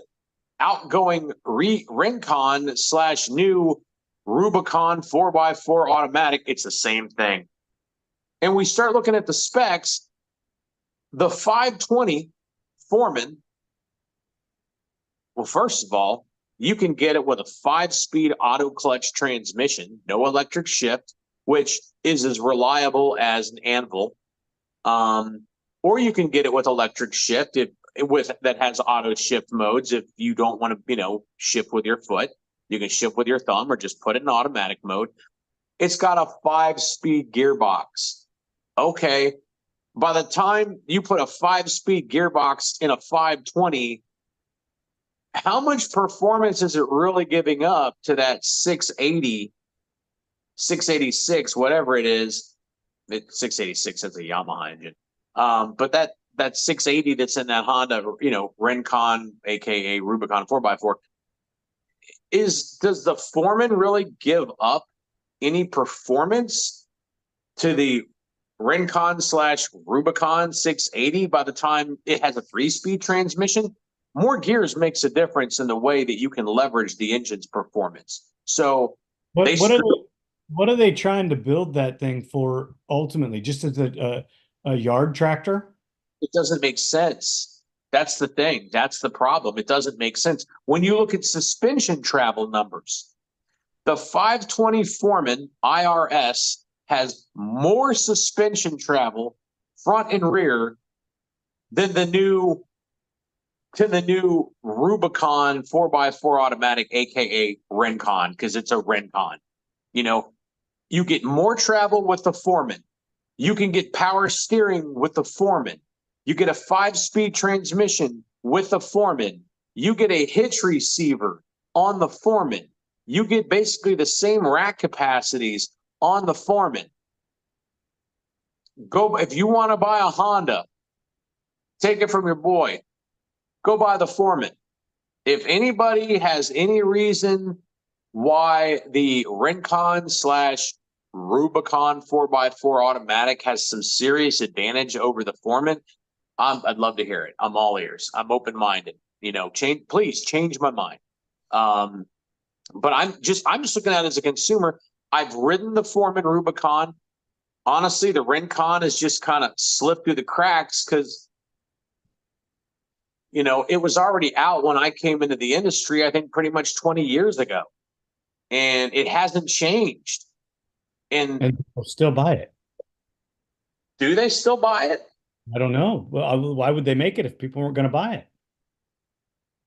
outgoing Rencon / new Rubicon 4x4 automatic, it's the same thing. And we start looking at the specs, the 520 Foreman, well, first of all, you can get it with a 5-speed auto clutch transmission, no electric shift, which is as reliable as an anvil. Or you can get it with electric shift that has auto shift modes. If you don't want to, shift with your foot, you can shift with your thumb or just put it in automatic mode. It's got a 5-speed gearbox. Okay. By the time you put a 5-speed gearbox in a 520, how much performance is it really giving up to that 680, 686, whatever it is? 686 is a Yamaha engine. But that 680 that's in that Honda, Rencon, aka Rubicon 4x4, does the Foreman really give up any performance to the Rencon / Rubicon 680 by the time it has a 3-speed transmission? More gears makes a difference in the way that you can leverage the engine's performance. So what are they trying to build that thing for ultimately? Just as a yard tractor? It doesn't make sense. That's the thing. That's the problem. It doesn't make sense. When you look at suspension travel numbers, the 520 Foreman IRS has more suspension travel front and rear than the new Rubicon 4x4 automatic, aka Rencon, because it's a Rencon. You get more travel with the Foreman. You can get power steering with the Foreman. You get a 5-speed transmission with the Foreman. You get a hitch receiver on the Foreman. You get basically the same rack capacities on the Foreman. If you want to buy a Honda, take it from your boy. Go buy the Foreman. If anybody has any reason why the Rencon / Rubicon 4x4 automatic has some serious advantage over the Foreman, I'd love to hear it. I'm all ears. I'm open-minded. Please change my mind. But I'm just looking at it as a consumer. I've ridden the Foreman Rubicon. Honestly, the Rencon has just kind of slipped through the cracks because it was already out when I came into the industry, I think pretty much 20 years ago. And it hasn't changed. And people still buy it. Do they still buy it? I don't know. Well, why would they make it if people weren't going to buy it?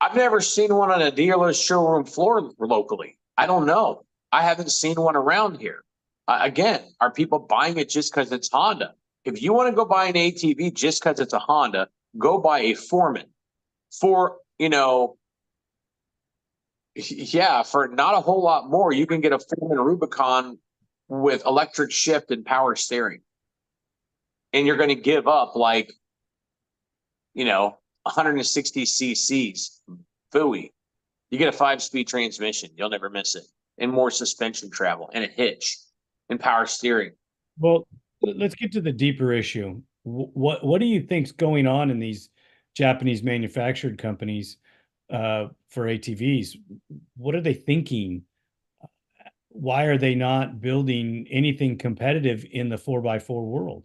I've never seen one on a dealer's showroom floor locally. I don't know. I haven't seen one around here. Again, are people buying it just because it's Honda? If you want to go buy an ATV just because it's a Honda, go buy a Foreman. For not a whole lot more, you can get a Foreman Rubicon with electric shift and power steering. And you're going to give up 160 cc's Fooey. You get a 5-speed transmission. You'll never miss it. And more suspension travel and a hitch and power steering. Well, let's get to the deeper issue. What do you think's going on in these Japanese manufactured companies for ATVs? What are they thinking? Why are they not building anything competitive in the 4x4 world?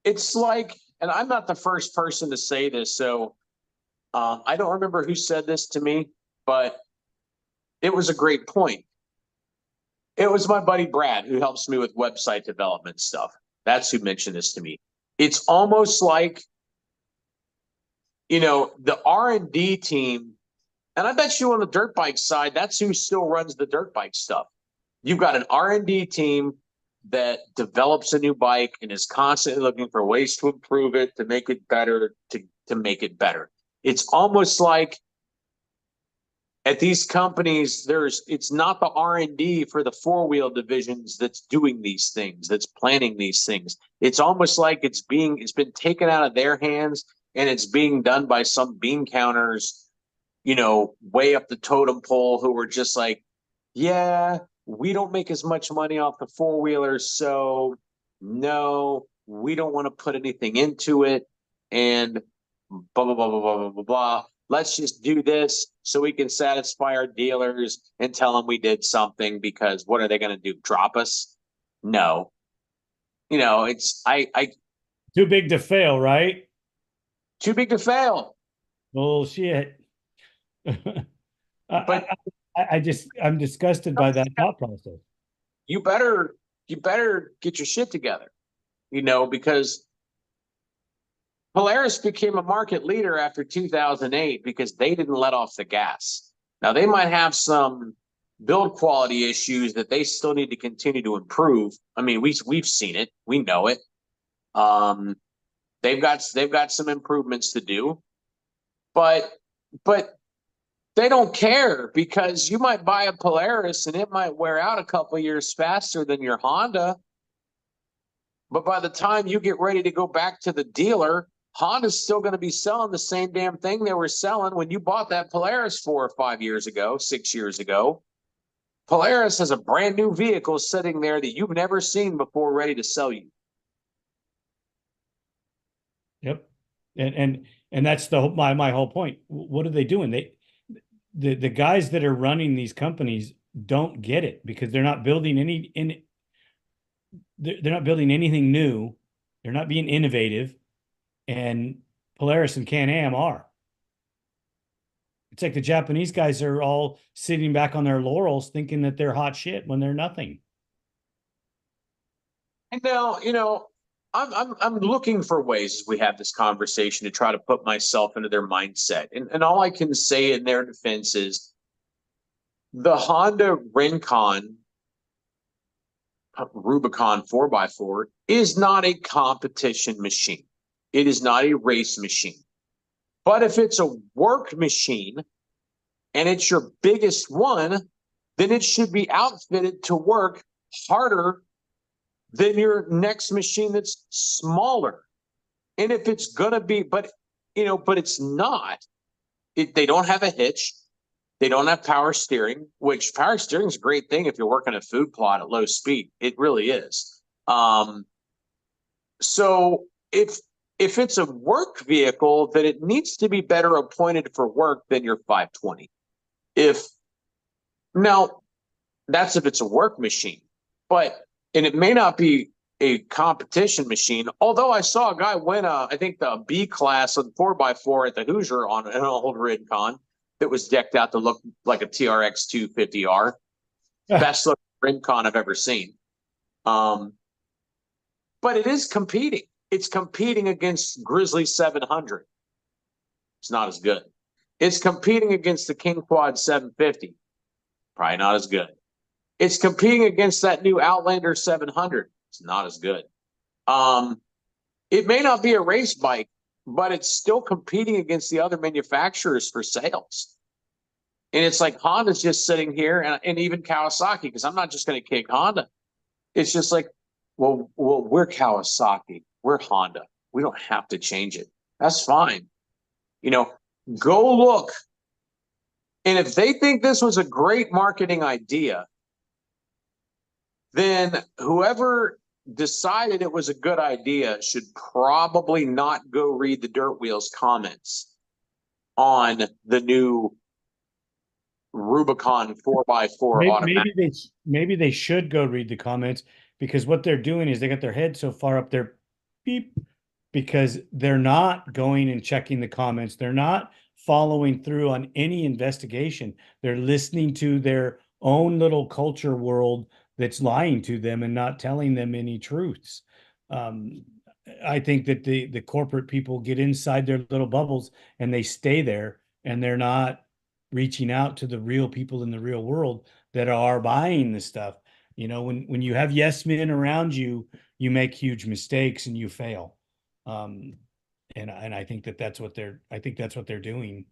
It's like, and I'm not the first person to say this, so I don't remember who said this to me, but it was a great point. It was my buddy Brad, who helps me with website development stuff. That's who mentioned this to me. It's almost like, the R&D team, and I bet you on the dirt bike side, that's who still runs the dirt bike stuff. You've got an R&D team that develops a new bike and is constantly looking for ways to improve it, to make it better, to make it better. It's almost like at these companies, it's not the R&D for the 4-wheel divisions that's doing these things, that's planning these things. It's almost like it's been taken out of their hands and it's being done by some bean counters, way up the totem pole, who were just like, yeah, we don't make as much money off the 4-wheelers, so no, we don't want to put anything into it, and blah, blah, blah, blah, blah, blah, blah. let's just do this so we can satisfy our dealers and tell them we did something, because what are they going to do? Drop us? No. It's Too big to fail, right? too big to fail. Bullshit. But I'm disgusted by that thought process. you better get your shit together, because Polaris became a market leader after 2008 because they didn't let off the gas. Now they might have some build quality issues that they still need to continue to improve. I mean, we've seen it, we know it. They've got some improvements to do, but they don't care, because you might buy a Polaris and it might wear out a couple of years faster than your Honda. But by the time you get ready to go back to the dealer, Honda's still going to be selling the same damn thing they were selling when you bought that Polaris 4 or 5 years ago, 6 years ago. Polaris has a brand new vehicle sitting there that you've never seen before, ready to sell you. Yep. And that's my whole point. What are they doing? The guys that are running these companies don't get it, because they're not building they're not building anything new. They're not being innovative, and Polaris and Can-Am are. It's like the Japanese guys are all sitting back on their laurels thinking that they're hot shit when they're nothing. And now, I'm looking for ways as we have this conversation to try to put myself into their mindset. And all I can say in their defense is the Honda Rincon Rubicon 4x4 is not a competition machine. It is not a race machine. But if it's a work machine and it's your biggest one, then it should be outfitted to work harder than your next machine that's smaller. And if it's going to be, but it's not. They don't have a hitch. They don't have power steering, which power steering is a great thing if you're working a food plot at low speed. It really is. So if it's a work vehicle, then it needs to be better appointed for work than your 520. Now, that's if it's a work machine, and it may not be a competition machine. Although I saw a guy win I think the B class on 4x4 at the Hoosier on an old Rincon that was decked out to look like a TRX 250R. Best looking Rincon I've ever seen. But it is competing. It's competing against Grizzly 700. It's not as good. It's competing against the King Quad 750. Probably not as good. It's competing against that new Outlander 700. It's not as good. It may not be a race bike, but it's still competing against the other manufacturers for sales. And it's like Honda's just sitting here, and even Kawasaki, because I'm not just going to kick Honda. It's just like, well, we're Kawasaki. We're Honda. We don't have to change it. That's fine. Go look. And if they think this was a great marketing idea, then whoever decided it was a good idea should probably not go read the Dirt Wheels comments on the new Rubicon 4x4 automatic. Maybe they should go read the comments, because what they're doing is they got their head so far up their beep, because they're not going and checking the comments. They're not following through on any investigation. They're listening to their own little culture world that's lying to them and not telling them any truths. I think that the corporate people get inside their little bubbles and they stay there, and they're not reaching out to the real people in the real world that are buying the stuff. When you have yes men around you, you make huge mistakes and you fail. And I think that's what they're doing.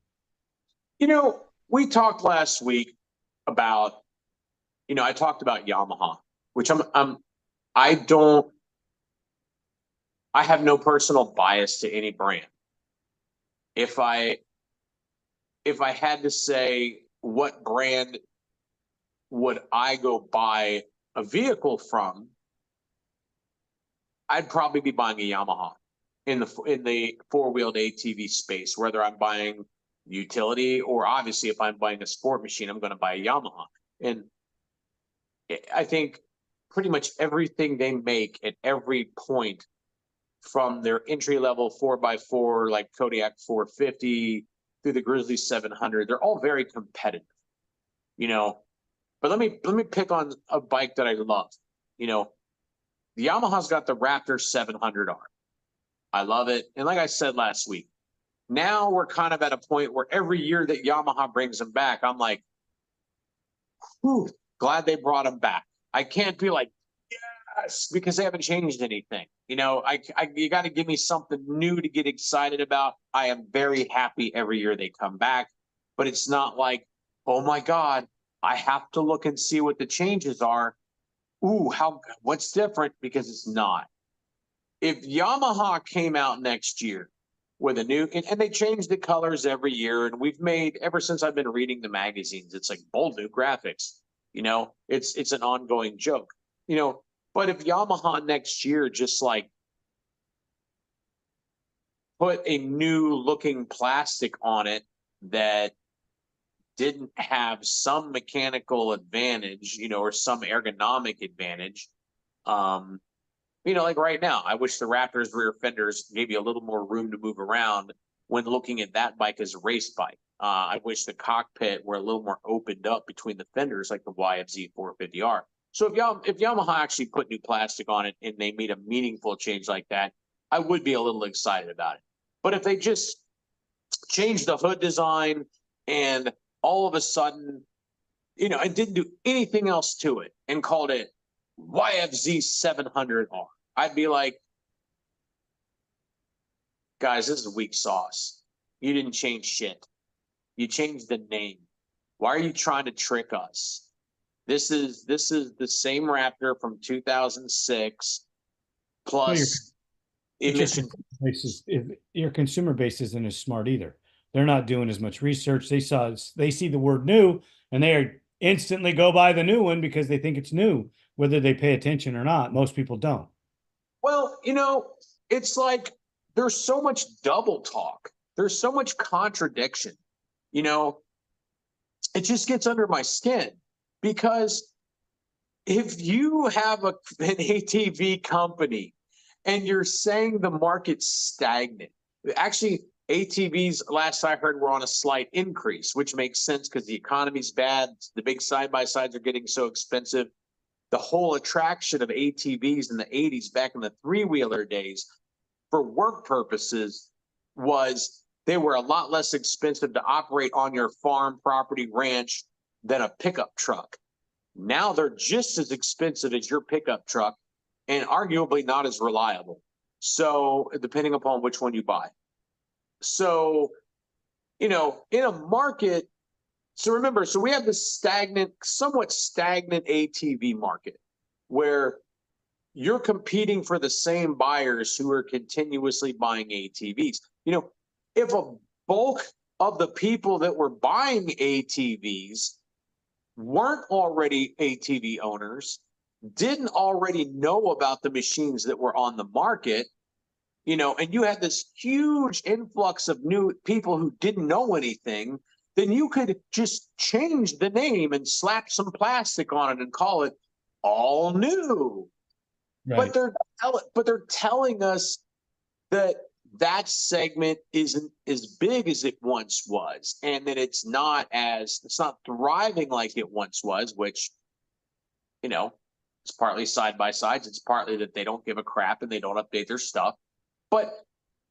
We talked last week about, I talked about Yamaha, which I have no personal bias to any brand. If I had to say what brand would I go buy a vehicle from, I'd probably be buying a Yamaha in the four-wheeled ATV space, whether I'm buying utility, or obviously if I'm buying a sport machine, I'm going to buy a Yamaha. And I think pretty much everything they make at every point, from their entry level 4x4 like Kodiak 450 through the Grizzly 700, they're all very competitive, you know. But let me pick on a bike that I love. You know, the Yamaha's got the Raptor 700R. I love it. And like I said last week, now we're kind of at a point where every year that Yamaha brings them back, I'm like, whew, glad they brought them back. I can't be like, yes, because they haven't changed anything. You know, you got to give me something new to get excited about. I am very happy every year they come back, but it's not like, oh my God, I have to look and see what the changes are. Ooh, what's different? Because it's not. If Yamaha came out next year with a new, and they change the colors every year, and we've made, ever since I've been reading the magazines, it's like bold new graphics. You know, it's an ongoing joke. You know, but if Yamaha next year just like put a new looking plastic on it that didn't have some mechanical advantage, you know, or some ergonomic advantage, you know, like right now, I wish the Raptors rear fenders gave you a little more room to move around when looking at that bike as a race bike. I wish the cockpit were a little more opened up between the fenders like the YFZ 450R. So if Yamaha actually put new plastic on it and they made a meaningful change like that, I would be a little excited about it. But if they just changed the hood design and all of a sudden, you know, and didn't do anything else to it and called it YFZ 700R, I'd be like, guys, this is weak sauce. You didn't change shit. You changed the name. Why are you trying to trick us? This is the same Raptor from 2006 plus emission. Your consumer base isn't as smart either. They're not doing as much research. They see the word new and they instantly go buy the new one because they think it's new, whether they pay attention or not. Most people don't. Well, you know, it's like there's so much double talk. There's so much contradiction. You know, it just gets under my skin, because if you have an ATV company and you're saying the market's stagnant, actually ATVs, last I heard, were on a slight increase, which makes sense because the economy's bad. The big side-by-sides are getting so expensive. The whole attraction of ATVs in the 80s, back in the three-wheeler days, for work purposes, was they were a lot less expensive to operate on your farm, property, ranch than a pickup truck. Now they're just as expensive as your pickup truck and arguably not as reliable. So depending upon which one you buy. So, you know, in a market, so remember, so we have this somewhat stagnant ATV market where you're competing for the same buyers who are continuously buying ATVs. You know, if a bulk of the people that were buying ATVs weren't already ATV owners, didn't already know about the machines that were on the market, you know, and you had this huge influx of new people who didn't know anything, then you could just change the name and slap some plastic on it and call it all new. Right. But they're telling us that segment isn't as big as it once was, and that it's not thriving like it once was, which, you know, it's partly side by sides. It's partly that they don't give a crap and they don't update their stuff. But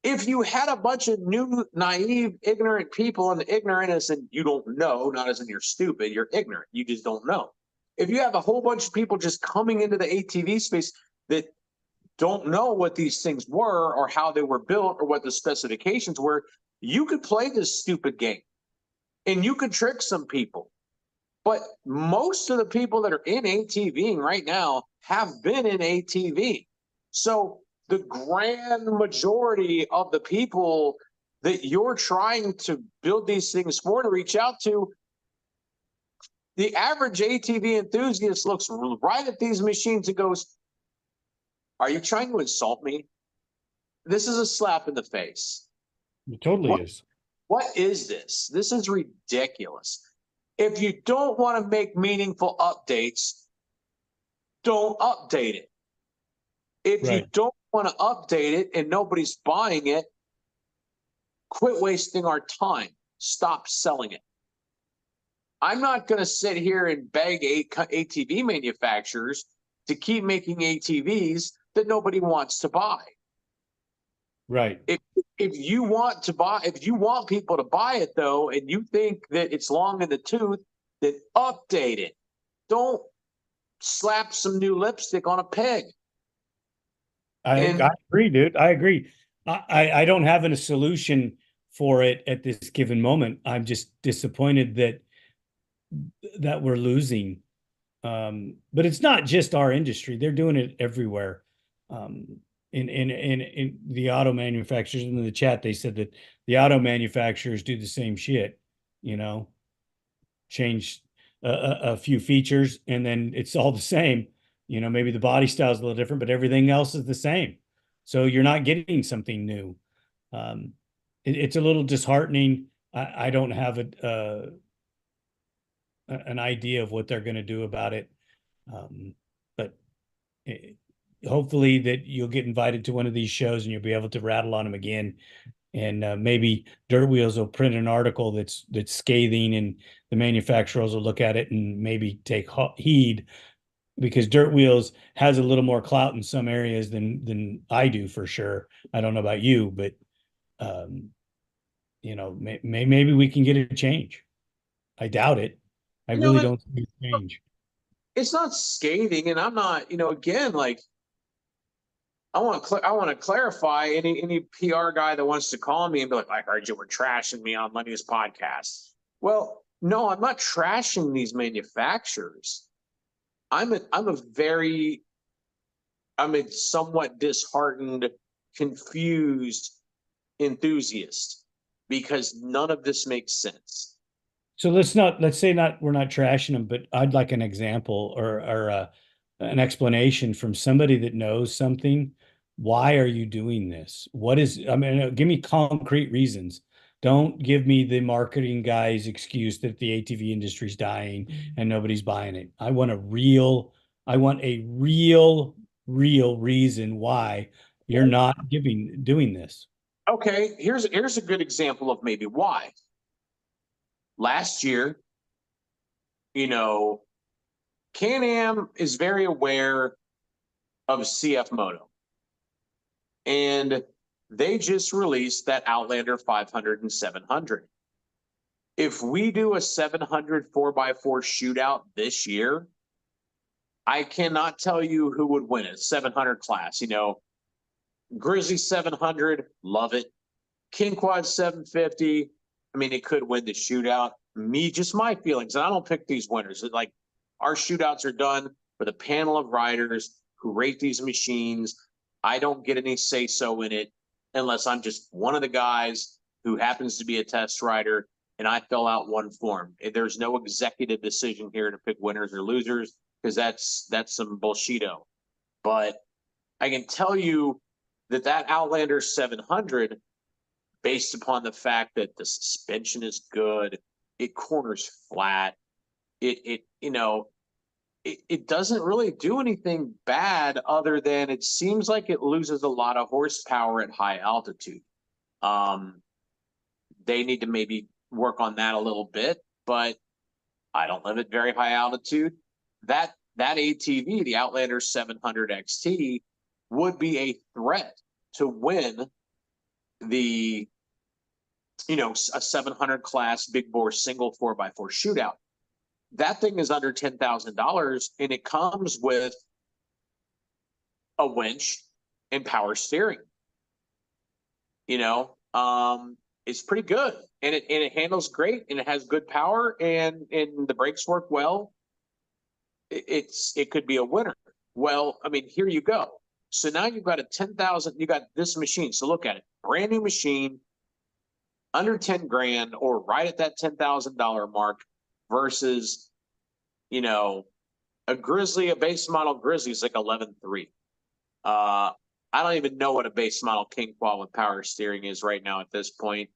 if you had a bunch of new, naive, ignorant people, and the ignorant is, and you don't know, not as in you're stupid, you're ignorant. You just don't know. If you have a whole bunch of people just coming into the ATV space that don't know what these things were or how they were built or what the specifications were, you could play this stupid game and you could trick some people. But most of the people that are in ATVing right now have been in ATV. So the grand majority of the people that you're trying to build these things for, to reach out to, the average ATV enthusiast looks right at these machines and goes, are you trying to insult me? This is a slap in the face. It totally is. What is this? This is ridiculous. If you don't want to make meaningful updates, don't update it. If you Right. don't want to update it and nobody's buying it, quit wasting our time. Stop selling it. I'm not going to sit here and beg ATV manufacturers to keep making ATVs that nobody wants to buy. Right. If you want to buy, if you want people to buy it though, and you think that it's long in the tooth, then update it. Don't slap some new lipstick on a pig. I agree, dude. I agree. I don't have a solution for it at this given moment. I'm just disappointed that we're losing. But it's not just our industry. They're doing it everywhere. In the auto manufacturers, in the chat, they said that the auto manufacturers do the same shit, you know, change a few features and then it's all the same. You know, maybe the body style is a little different, but everything else is the same. So you're not getting something new. It's a little disheartening. I don't have an idea of what they're going to do about it. But hopefully that you'll get invited to one of these shows and you'll be able to rattle on them again. And maybe Dirt Wheels will print an article that's scathing, and the manufacturers will look at it and maybe take heed, because Dirt Wheels has a little more clout in some areas than I do, for sure. I don't know about you, but you know, maybe we can get a change. I doubt it. I really don't see a change. It's not scathing, and I'm not, again, like I want to clarify any PR guy that wants to call me and be like, I heard you were trashing me on Lenny's podcast. Well, no, I'm not trashing these manufacturers. I'm a somewhat disheartened, confused enthusiast because none of this makes sense. So let's say we're not trashing them, but I'd like an example or an explanation from somebody that knows something. Why are you doing this? Give me concrete reasons. Don't give me the marketing guy's excuse that the ATV industry's dying and nobody's buying it. I want a real reason why you're not doing this. Okay, here's a good example of maybe why. Last year, Can-Am is very aware of CF Moto. And they just released that Outlander 500 and 700. If we do a 700 4x4 shootout this year, I cannot tell you who would win it. 700 class, Grizzly 700, love it. King Quad 750, I mean, it could win the shootout. Just my feelings, and I don't pick these winners. Like, our shootouts are done with a panel of riders who rate these machines. I don't get any say-so in it unless I'm just one of the guys who happens to be a test rider and I fill out one form. There's no executive decision here to pick winners or losers, because that's some bullshito. But I can tell you that Outlander 700, based upon the fact that the suspension is good, it corners flat, it doesn't really do anything bad other than it seems like it loses a lot of horsepower at high altitude. They need to maybe work on that a little bit, but I don't live at very high altitude. That ATV, the Outlander 700 XT, would be a threat to win the a 700 class big bore single 4x4 shootout. That thing is under $10,000, and it comes with a winch and power steering. It's pretty good, and it handles great, and it has good power, and the brakes work well. It could be a winner. Well, I mean, here you go. So now you've got you got this machine. So look at it, brand new machine, under 10 grand or right at that $10,000 mark, versus, a base model Grizzly is like 11.3. I don't even know what a base model King Quad with power steering is right now at this point.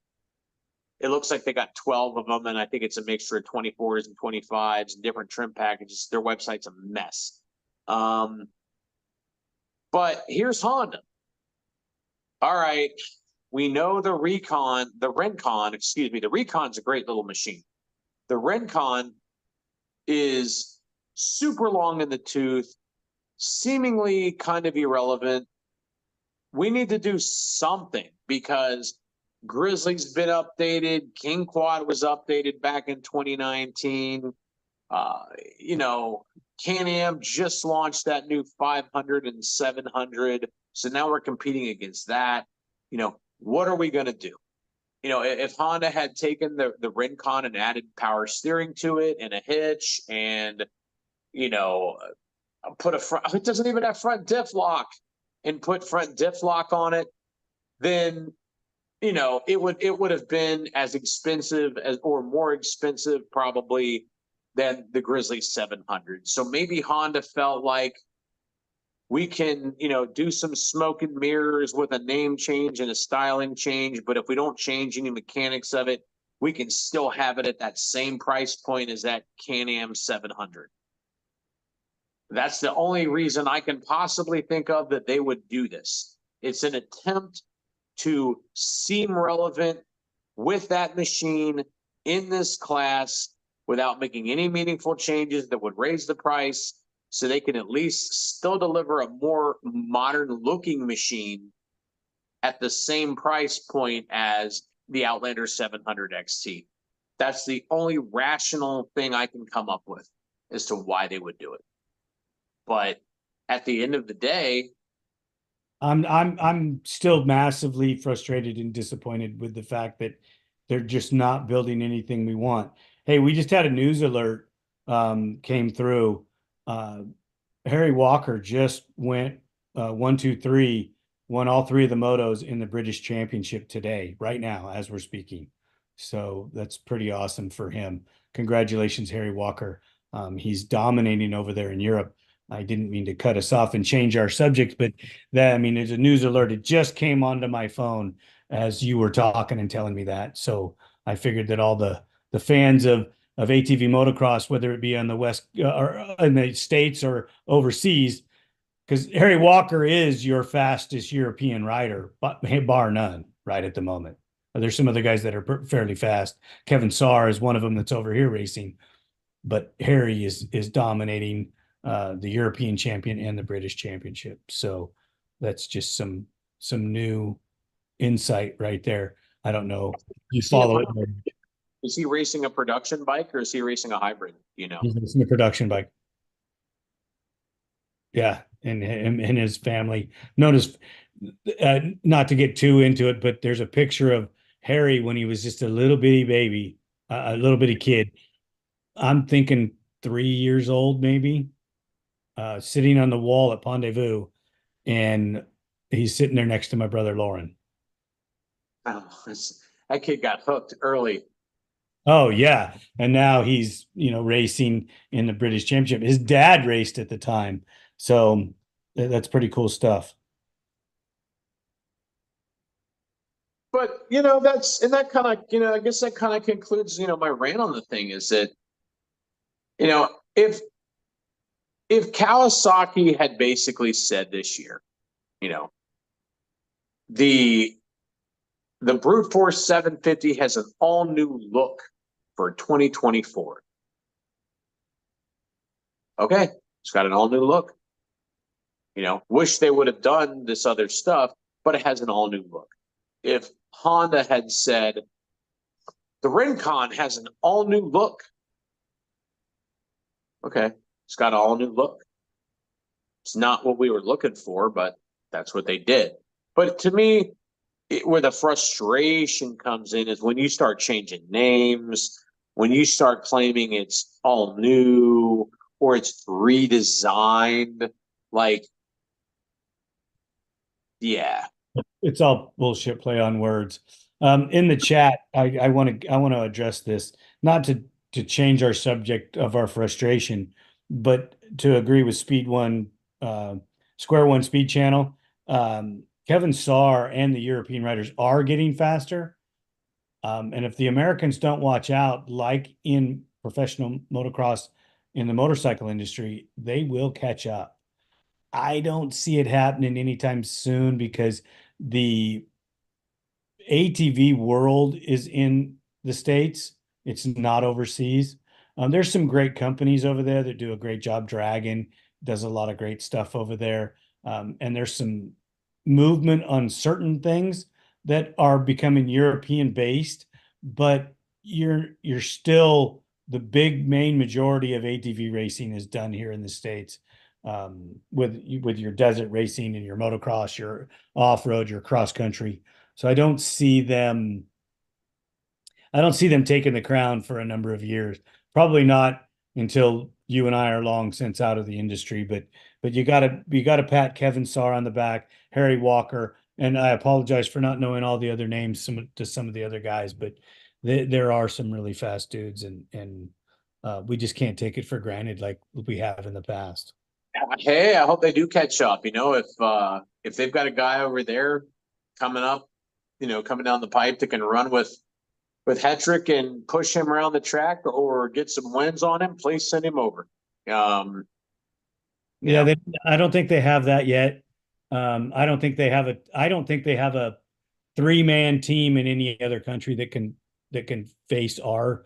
It looks like they got 12 of them, and I think it's a mixture of 24s and 25s and different trim packages. Their website's a mess. But here's Honda. All right, we know the Recon's a great little machine. The Rencon is super long in the tooth, seemingly kind of irrelevant. We need to do something because Grizzly's been updated. King Quad was updated back in 2019. Can-Am just launched that new 500 and 700. So now we're competing against that. What are we going to do? If Honda had taken the Rincon and added power steering to it and a hitch and, put a front, it doesn't even have front diff lock, and put front diff lock on it, then, it would have been as expensive or more expensive probably than the Grizzly 700. So maybe Honda felt like we can, do some smoke and mirrors with a name change and a styling change. But if we don't change any mechanics of it, we can still have it at that same price point as that Can-Am 700. That's the only reason I can possibly think of that they would do this. It's an attempt to seem relevant with that machine in this class without making any meaningful changes that would raise the price, so they can at least still deliver a more modern looking machine at the same price point as the Outlander 700 XT. That's the only rational thing I can come up with as to why they would do it. But at the end of the day, I'm still massively frustrated and disappointed with the fact that they're just not building anything we want. Hey, we just had a news alert came through. Harry Walker just went 1, 2, 3, won all 3 of the motos in the British Championship today, right now, as we're speaking. So that's pretty awesome for him. Congratulations, Harry Walker. He's dominating over there in Europe. I didn't mean to cut us off and change our subject, but there's a news alert. It just came onto my phone as you were talking and telling me that. So I figured that all the fans of ATV motocross, whether it be on the West or in the States or overseas, because Harry Walker is your fastest European rider, but bar none, right at the moment. There's some other guys that are fairly fast. Kevin Saar is one of them that's over here racing, but Harry is dominating the European champion and the British championship. So that's just some new insight right there. I don't know. You follow it. Is he racing a production bike or is he racing a hybrid? He's racing a production bike. Yeah, and his family. Notice, not to get too into it, but there's a picture of Harry when he was just a little bitty baby, a little bitty kid. I'm thinking 3 years old, maybe, sitting on the wall at Pondezvous, and he's sitting there next to my brother Lauren. Oh, that kid got hooked early. Oh yeah, and now he's racing in the British Championship. His dad raced at the time, so that's pretty cool stuff. But that kind of I guess that kind of concludes my rant on the thing is that if Kawasaki had basically said this year, the Brute Force 750 has an all new look for 2024. Okay, it's got an all new look. Wish they would have done this other stuff, but it has an all new look. If Honda had said the Rincon has an all new look, okay, it's got an all new look. It's not what we were looking for, but that's what they did. But to me, where the frustration comes in is when you start changing names, when you start claiming it's all new or it's redesigned, like, yeah. It's all bullshit play on words. In the chat, I want to address this, not to change our subject of our frustration, but to agree with Speed One, Square One Speed Channel. Kevin Saar and the European riders are getting faster. And if the Americans don't watch out, like in professional motocross in the motorcycle industry, they will catch up. I don't see it happening anytime soon because the ATV world is in the States. It's not overseas. There's some great companies over there that do a great job. Dragon does a lot of great stuff over there. And there's some movement on certain things that are becoming European based, but you're still the big main majority of ATV racing is done here in the States. With your desert racing and your motocross, your off-road, your cross country. So I don't see them taking the crown for a number of years. Probably not until you and I are long since out of the industry, but you gotta pat Kevin Sarr on the back, Harry Walker, and I apologize for not knowing all the other names to some of the other guys, but there are some really fast dudes and we just can't take it for granted like we have in the past. Hey, I hope they do catch up. If they've got a guy over there coming up, coming down the pipe that can run with Hetrick and push him around the track or get some wins on him, please send him over. Yeah, I don't think they have that yet. I don't think they have a three-man team in any other country that can face our,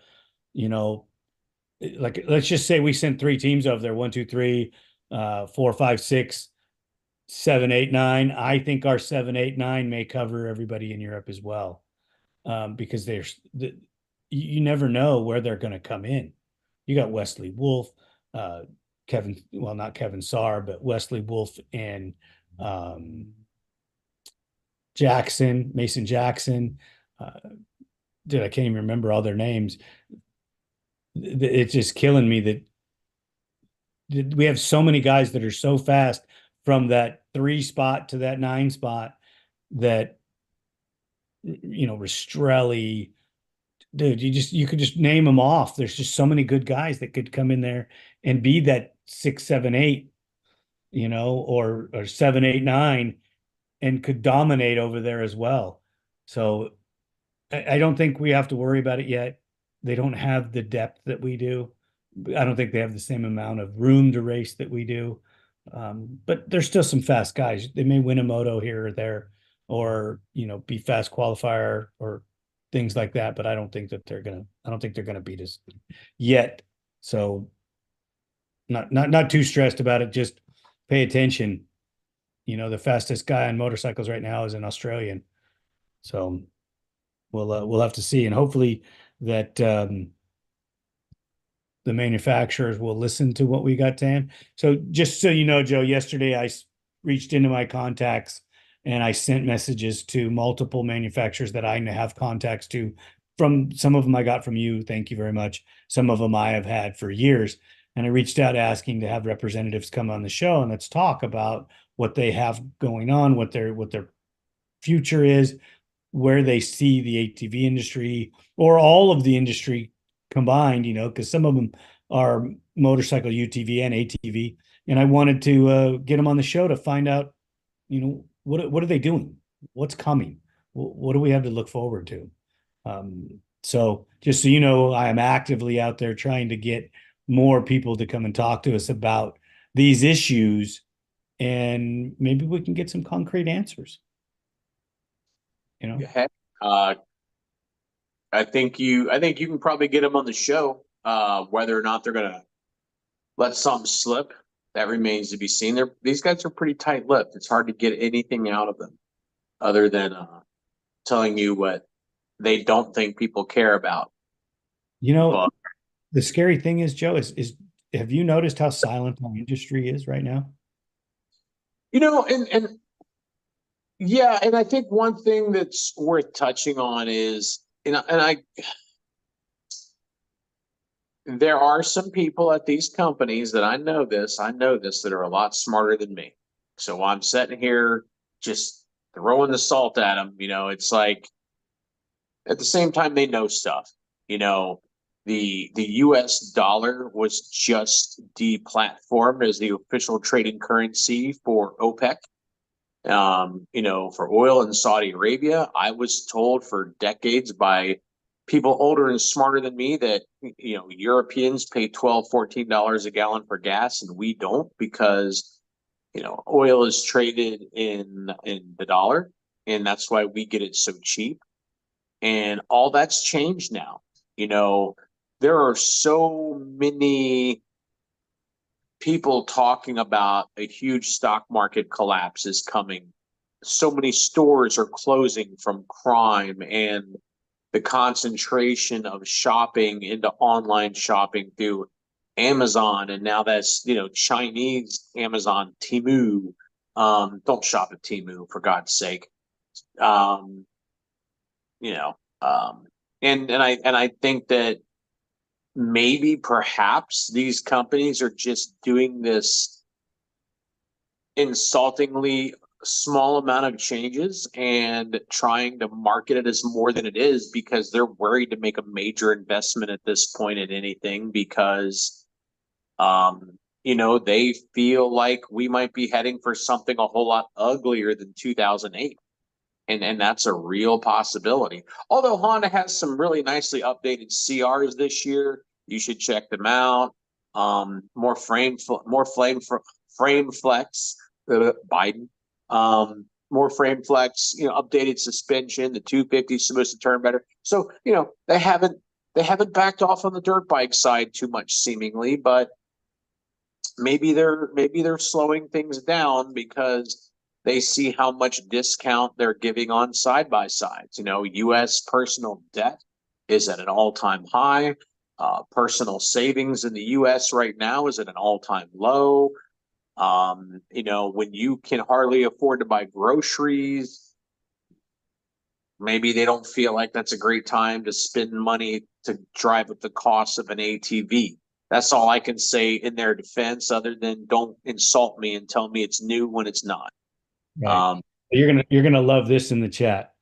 you know, like let's just say we sent three teams over there, one, two, three, 4, 5, 6, 7, 8, 9. I think our 7, 8, 9 may cover everybody in Europe as well. Because you never know where they're going to come in. You got Wesley Wolf, not Kevin Sarr, but Wesley Wolf and Mason Jackson. I can't even remember all their names. It's just killing me that we have so many guys that are so fast from that 3 spot to that 9 spot that Rastrelli, dude, you could just name them off. There's just so many good guys that could come in there and be that 6, 7, 8, or 7, 8, 9, and could dominate over there as well. So I don't think we have to worry about it yet. They don't have the depth that we do. I don't think they have the same amount of room to race that we do. But there's still some fast guys. They may win a moto here or there, or be fast qualifier or things like that. But I don't think they're gonna beat us yet. So not too stressed about it. Just pay attention. The fastest guy on motorcycles right now is an Australian. So we'll have to see, and hopefully that the manufacturers will listen to what we got, Tan. So just so you know, Joe, yesterday I reached into my contacts and I sent messages to multiple manufacturers that I have contacts to. From some of them I got from you, thank you very much. Some of them I have had for years, and I reached out asking to have representatives come on the show and let's talk about what they have going on, what their future is, where they see the ATV industry or all of the industry combined, because some of them are motorcycle UTV and ATV. And I wanted to get them on the show to find out, what are they doing? What's coming? What do we have to look forward to? So just so you know, I am actively out there trying to get more people to come and talk to us about these issues, and maybe we can get some concrete answers. Heck, I think you can probably get them on the show. Whether or not they're gonna let something slip, that remains to be seen. These guys are pretty tight-lipped. It's hard to get anything out of them other than telling you what they don't think people care about. But the scary thing is, Joe, is have you noticed how silent our industry is right now? And yeah, and I think one thing that's worth touching on is, there are some people at these companies that I know this that are a lot smarter than me. So I'm sitting here just throwing the salt at them. It's like at the same time they know stuff. The US dollar was just deplatformed as the official trading currency for OPEC. For oil in Saudi Arabia, I was told for decades by people older and smarter than me that, Europeans pay $12, $14 a gallon for gas, and we don't because, oil is traded in the dollar, and that's why we get it so cheap. And all that's changed now. There are so many people talking about a huge stock market collapse is coming. So many stores are closing from crime and the concentration of shopping into online shopping through Amazon. And now that's, Chinese Amazon, Temu. Don't shop at Temu, for God's sake. Um, you know, and I think that maybe perhaps these companies are just doing this insultingly small amount of changes and trying to market it as more than it is because they're worried to make a major investment at this point in anything because they feel like we might be heading for something a whole lot uglier than 2008. And that's a real possibility. Although Honda has some really nicely updated CRs this year, you should check them out. More frame flex, Biden. More frame flex, updated suspension. The 250 is supposed to turn better. So they haven't backed off on the dirt bike side too much seemingly, but maybe they're slowing things down because they see how much discount they're giving on side by sides. U.S. personal debt is at an all-time high. Personal savings in the U.S. right now is at an all-time low. When you can hardly afford to buy groceries, maybe they don't feel like that's a great time to spend money to drive up the cost of an ATV. That's all I can say in their defense, other than don't insult me and tell me it's new when it's not. Right. You're gonna love this in the chat.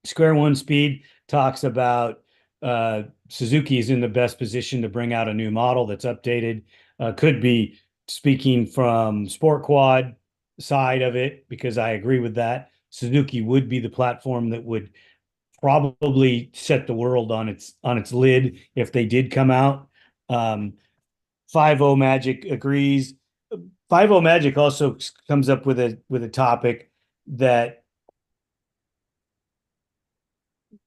Square One Speed talks about Suzuki is in the best position to bring out a new model that's updated. Could be speaking from Sport Quad side of it, because I agree with that. Suzuki would be the platform that would probably set the world on its lid if they did come out. 50 Magic agrees. 50 Magic also comes up with a topic that,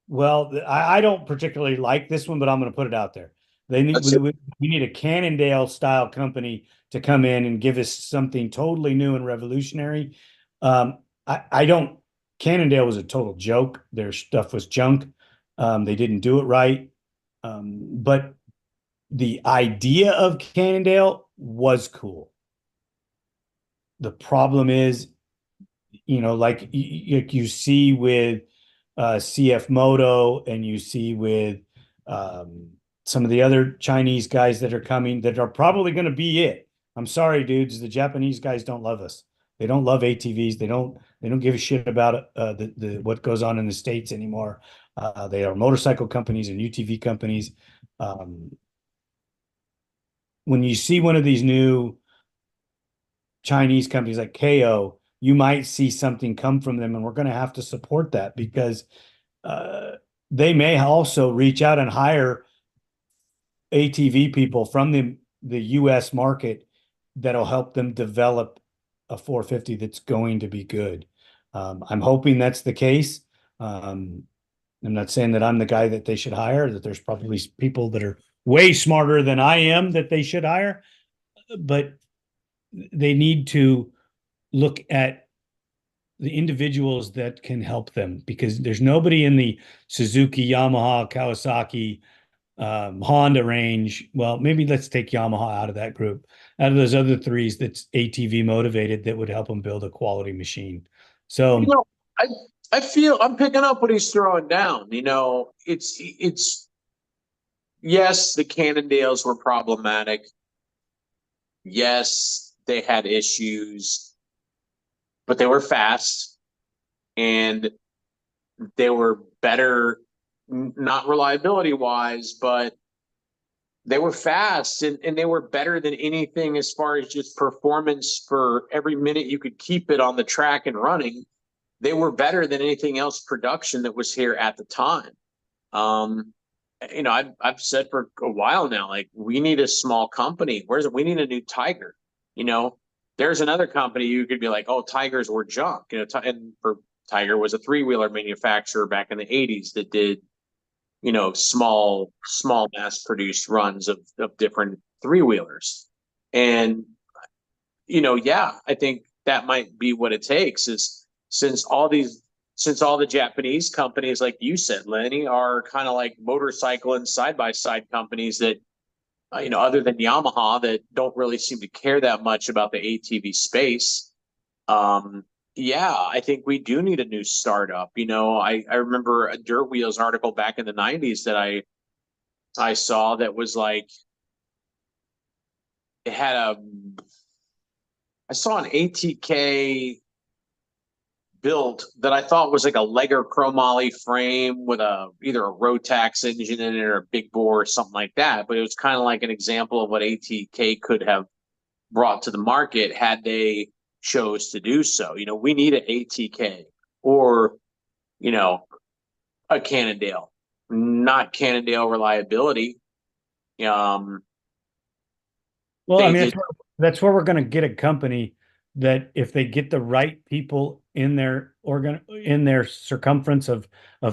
well, I don't particularly like this one, but I'm going to put it out there. We need a Cannondale style company to come in and give us something totally new and revolutionary. I don't. Cannondale was a total joke. Their stuff was junk. They didn't do it right. But the idea of Cannondale was cool. The problem is, like you see with CF Moto, and you see with some of the other Chinese guys that are coming that are probably going to be it. I'm sorry, dudes. The Japanese guys don't love us. They don't love ATVs. They don't give a shit about the what goes on in the States anymore. They are motorcycle companies and UTV companies. When you see one of these new Chinese companies like KO, you might see something come from them, and we're going to have to support that because they may also reach out and hire ATV people from the U.S. market that'll help them develop a 450 that's going to be good. I'm hoping that's the case. I'm not saying that I'm the guy that they should hire, that there's probably people that are way smarter than I am that they should hire, but they need to look at the individuals that can help them, because there's nobody in the Suzuki, Yamaha, Kawasaki, Honda range. Well, maybe let's take Yamaha out of that group. Out of those other threes that's ATV motivated, that would help them build a quality machine. So, I feel I'm picking up what he's throwing down. It's yes, the Cannondales were problematic. Yes, they had issues, but they were fast and they were better, not reliability wise, but They were fast and they were better than anything as far as just performance for every minute you could keep it on the track and running. They were better than anything else production that was here at the time. Um, I've said for a while now, like, we need a small company. We need a new Tiger. You know, there's another company you could be like, oh, Tigers were junk. And for Tiger was a three-wheeler manufacturer back in the 80s that did, small mass produced runs of different three-wheelers. And, yeah, I think that might be what it takes is since all the Japanese companies, like you said, Lenny, are kind of like motorcycle and side-by-side companies that, other than Yamaha, that don't really seem to care that much about the ATV space. Yeah, I think we do need a new startup. I remember a Dirt Wheels article back in the 90s that I saw that was like, I saw an ATK built that I thought was like a Legger chromoly frame with either a Rotax engine in it or a big bore or something like that. But it was kind of like an example of what ATK could have brought to the market had they chose to do so. We need an ATK or, a Cannondale, not Cannondale reliability. Well, I They mean, did. that's where we're going to get a company that if they get the right people in their circumference of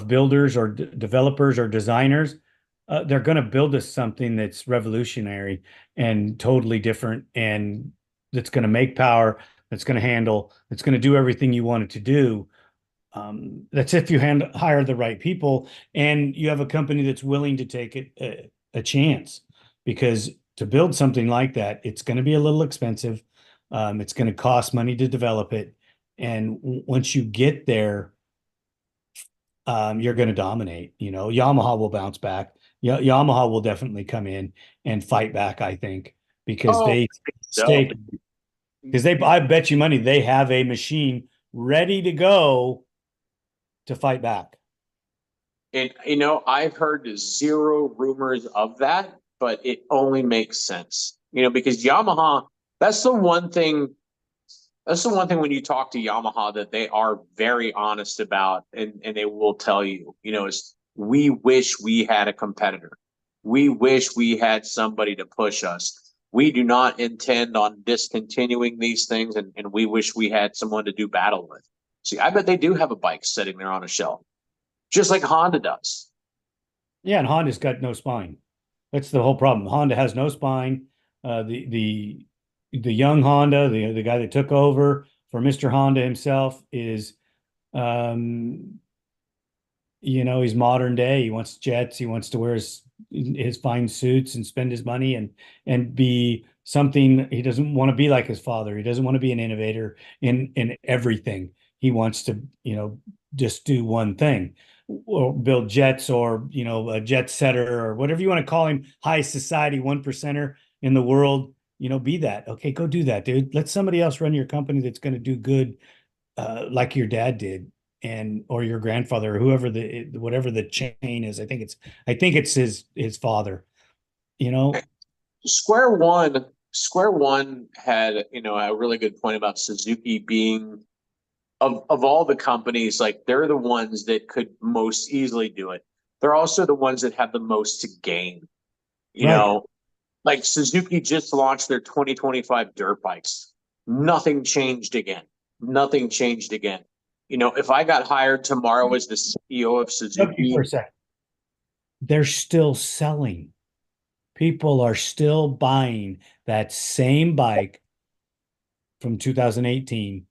builders or developers or designers, they're going to build us something that's revolutionary and totally different, and that's going to make power, that's going to handle, that's going to do everything you want it to do. That's if you hire the right people and you have a company that's willing to take a chance, because to build something like that, it's going to be a little expensive. It's going to cost money to develop it. And once you get there, you're going to dominate. Yamaha will bounce back. Yamaha will definitely come in and fight back, I think, because Oh, they so. stay, I bet you money they have a machine ready to go to fight back. And I've heard zero rumors of that, but it only makes sense. Because Yamaha, that's the one thing. That's the one thing when you talk to Yamaha that they are very honest about, and they will tell you, is we wish we had a competitor. We wish we had somebody to push us. We do not intend on discontinuing these things, and we wish we had someone to do battle with. See, I bet they do have a bike sitting there on a shelf, just like Honda does. Yeah, and Honda's got no spine. That's the whole problem. Honda has no spine. The young Honda, the guy that took over for Mr. Honda himself is, um, he's modern day. He wants jets. He wants to wear his fine suits and spend his money and be something. He doesn't want to be like his father. He doesn't want to be an innovator in everything. He wants to, just do one thing, or build jets, or a jet setter, or whatever you want to call him, high society, one percenter in the world. Be that. Okay, go do that, dude. Let somebody else run your company that's going to do good, like your dad did, or your grandfather, or whatever the chain is. I think it's his father. You know, Square One had, a really good point about Suzuki being of all the companies, like, they're the ones that could most easily do it. They're also the ones that have the most to gain. You right? know, like Suzuki just launched their 2025 dirt bikes. Nothing changed again. Nothing changed again. If I got hired tomorrow as the CEO of Look you for Suzuki, a second. They're still selling. People are still buying that same bike from 2018.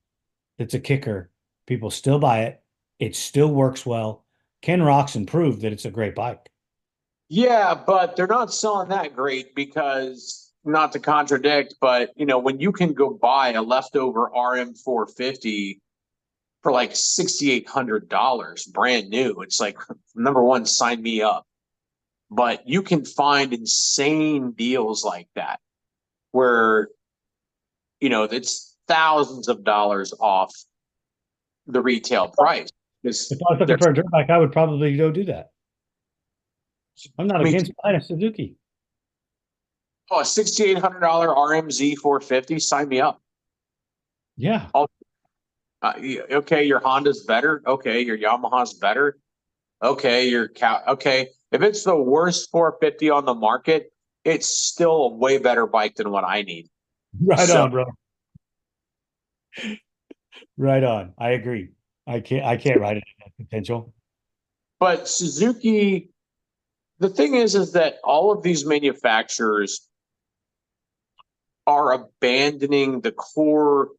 That's a kicker. People still buy it. It still works well. Ken Roxon proved that it's a great bike. yeah, but they're not selling that great because, not to contradict, but when you can go buy a leftover RM 450 for like $6,800 brand new, it's like, number one, sign me up. But you can find insane deals like that where it's thousands of dollars off the retail price. If I was looking for a dirt bike, I would probably go do that. I'm not I mean, against buying a Suzuki. Oh, a $6,800 RMZ 450, sign me up. Yeah. Okay, your Honda's better. Okay, your Yamaha's better. Okay, okay. If it's the worst 450 on the market, it's still a way better bike than what I need. Right So, on, bro. Right on. I agree. I can't ride it at that potential. but Suzuki, the thing is that all of these manufacturers are abandoning the core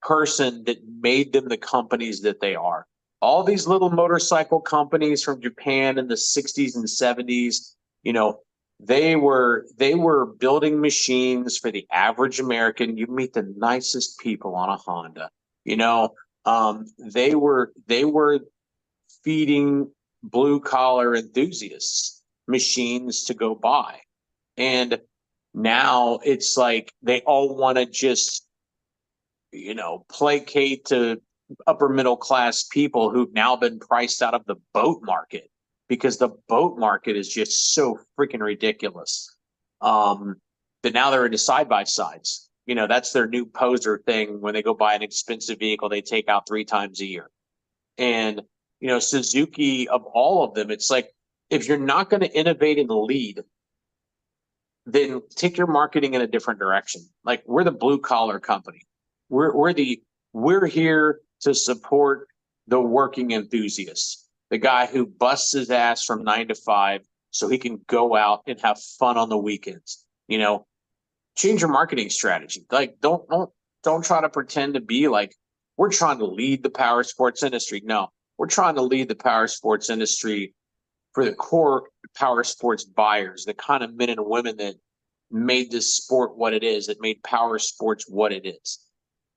person that made them the companies that they are. All these little motorcycle companies from Japan in the 60s and 70s, you know, they were building machines for the average American. You meet the nicest people on a Honda. You know, they were feeding blue collar enthusiasts machines to go buy. And now it's like they all want to just, placate to upper middle class people who've now been priced out of the boat market because the boat market is just so freaking ridiculous. That now they're into side by sides. That's their new poser thing. When they go buy an expensive vehicle, they take out 3 times a year. And, Suzuki, of all of them, it's like, if you're not going to innovate and lead, then take your marketing in a different direction. Like, we're the blue collar company. We're here to support the working enthusiast, the guy who busts his ass from 9 to 5 so he can go out and have fun on the weekends. Change your marketing strategy. Like, don't try to pretend to be like, we're trying to lead the power sports industry. No, we're trying to lead the power sports industry for the core power sports buyers, the kind of men and women that made this sport what it is, that made power sports what it is.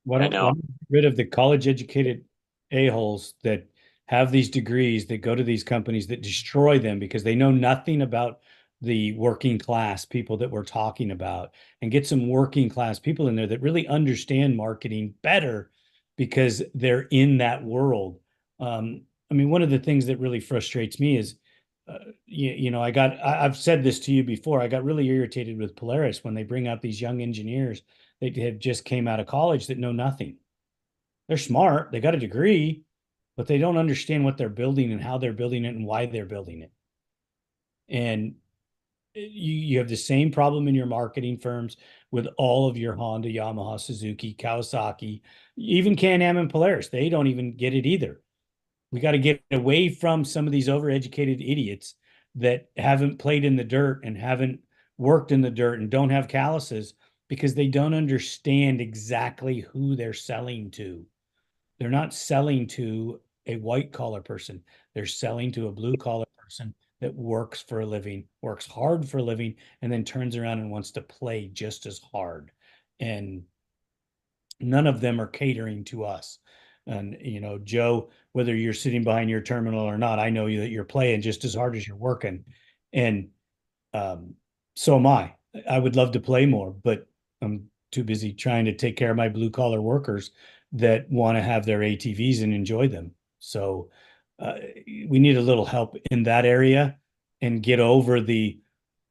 Why I don't, know. why don't we get rid of the college educated a-holes that have these degrees that go to these companies that destroy them because they know nothing about the working class people that we're talking about, and get some working class people in there that really understand marketing better because they're in that world. I mean, one of the things that really frustrates me is, I've said this to you before. I got really irritated with Polaris when they bring out these young engineers that have just came out of college that know nothing. They're smart, they got a degree, but they don't understand what they're building and how they're building it and why they're building it. And you have the same problem in your marketing firms with all of your Honda, Yamaha, Suzuki, Kawasaki, even Can-Am and Polaris. They don't even get it either. We got to get away from some of these overeducated idiots that haven't played in the dirt and haven't worked in the dirt and don't have calluses because they don't understand exactly who they're selling to. They're not selling to a white collar person. They're selling to a blue collar person that works for a living, works hard for a living, and then turns around and wants to play just as hard. And none of them are catering to us. And, Joe, whether you're sitting behind your terminal or not, I know that you're playing just as hard as you're working. And so am I. I would love to play more, but I'm too busy trying to take care of my blue collar workers that want to have their ATVs and enjoy them. So we need a little help in that area and get over the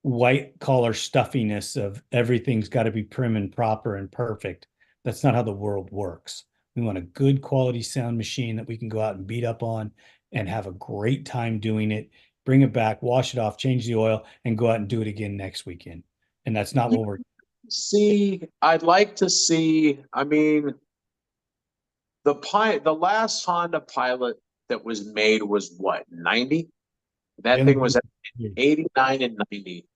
white collar stuffiness of everything's got to be prim and proper and perfect. That's not how the world works. We want a good quality sound machine that we can go out and beat up on and have a great time doing it, bring it back, wash it off, change the oil, and go out and do it again next weekend. And that's not what we're. I'd like to see, I mean, the last Honda Pilot that was made was what, 90? That thing was at 89 and 90.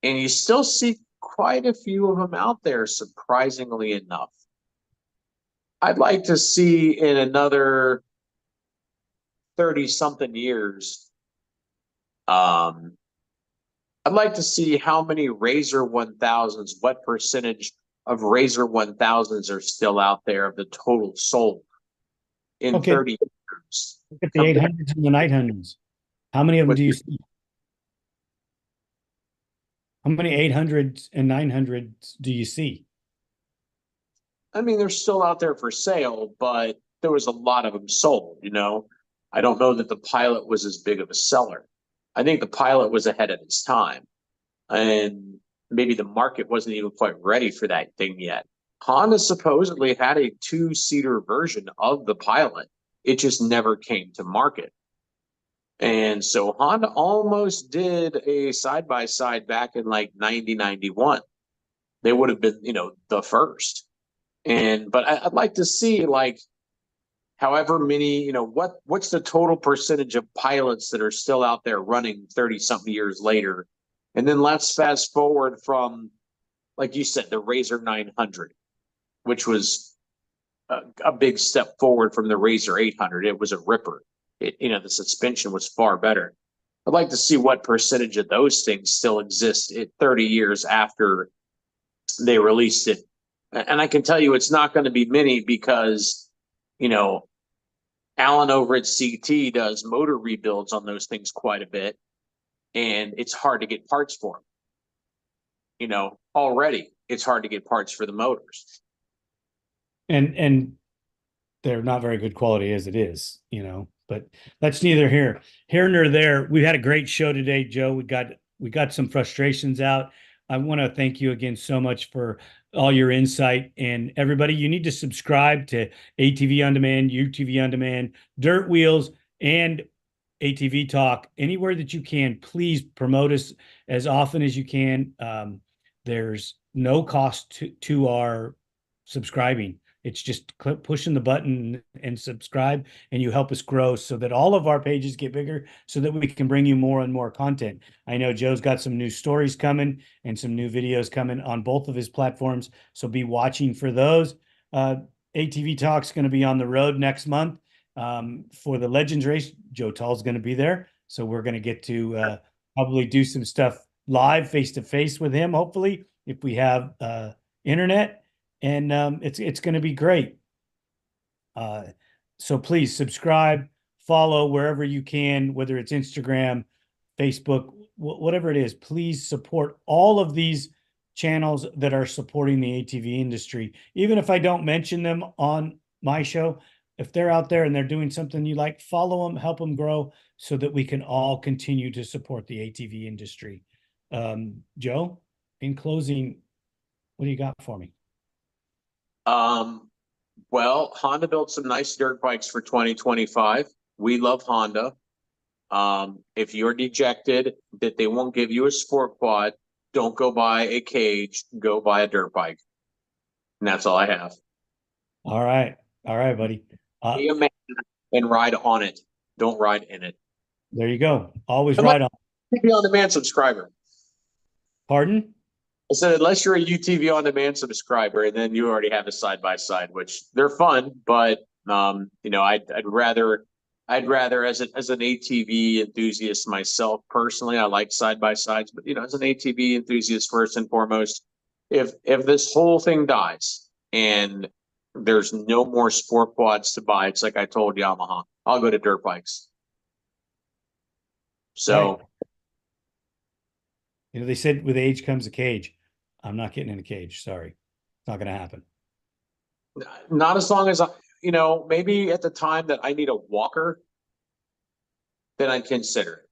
And you still see quite a few of them out there, surprisingly enough. I'd like to see in another 30 something years, I'd like to see how many Razor 1000s, what percentage of Razor 1000s are still out there of the total sold in 30 years. Look at the 800s and the 900s. How many of them do you see? How many 800s and 900s do you see? I mean, they're still out there for sale, but there was a lot of them sold, I don't know that the Pilot was as big of a seller. I think the Pilot was ahead of its time. And maybe the market wasn't even quite ready for that thing yet. Honda supposedly had a two-seater version of the Pilot. It just never came to market. And so Honda almost did a side-by-side back in like 90, 91. They would have been, the first. But I'd like to see like however many, what's the total percentage of pilots that are still out there running 30 something years later? And then let's fast forward from, like you said, the Razor 900, which was a big step forward from the Razor 800. It was a ripper. The suspension was far better. I'd like to see what percentage of those things still exist 30 years after they released it. And I can tell you it's not going to be many because, Alan over at CT does motor rebuilds on those things quite a bit. And it's hard to get parts for them. Already it's hard to get parts for the motors. And they're not very good quality as it is, but that's neither here nor there. We had a great show today, Joe. We got some frustrations out. I want to thank you again so much for all your insight. And everybody, you need to subscribe to ATV On Demand, UTV On Demand, Dirt Wheels, and ATV-TALK. Anywhere that you can, please promote us as often as you can. There's no cost to our subscribing. It's just pushing the button and subscribe, and you help us grow so that all of our pages get bigger so that we can bring you more and more content. I know Joe's got some new stories coming and some new videos coming on both of his platforms, so be watching for those. ATV-TALK's going to be on the road next month for the Legends race. Joe Tolle is going to be there, so we're going to get to probably do some stuff live, face-to-face with him, hopefully, if we have internet. And it's going to be great. So please subscribe, follow wherever you can, whether it's Instagram, Facebook, whatever it is. Please support all of these channels that are supporting the ATV industry. Even if I don't mention them on my show, if they're out there and they're doing something you like, follow them, help them grow so that we can all continue to support the ATV industry. Joe, in closing, what do you got for me? Well, Honda built some nice dirt bikes for 2025. We love Honda. If you're dejected that they won't give you a sport quad, don't go buy a cage, go buy a dirt bike. And that's all I have. All right, buddy. Be a man and ride on it. Don't ride in it. There you go. Always ride on. Be on demand subscriber. Pardon? I said, unless you're a UTV on demand subscriber, and then you already have a side by side, which they're fun, but I'd rather as an ATV enthusiast myself personally, I like side by sides, but as an ATV enthusiast first and foremost, if this whole thing dies and there's no more sport quads to buy, it's like I told Yamaha, I'll go to dirt bikes. So, right. They said with age comes a cage. I'm not getting in a cage. Sorry. It's not going to happen. Not as long as maybe at the time that I need a walker, then I'd consider it.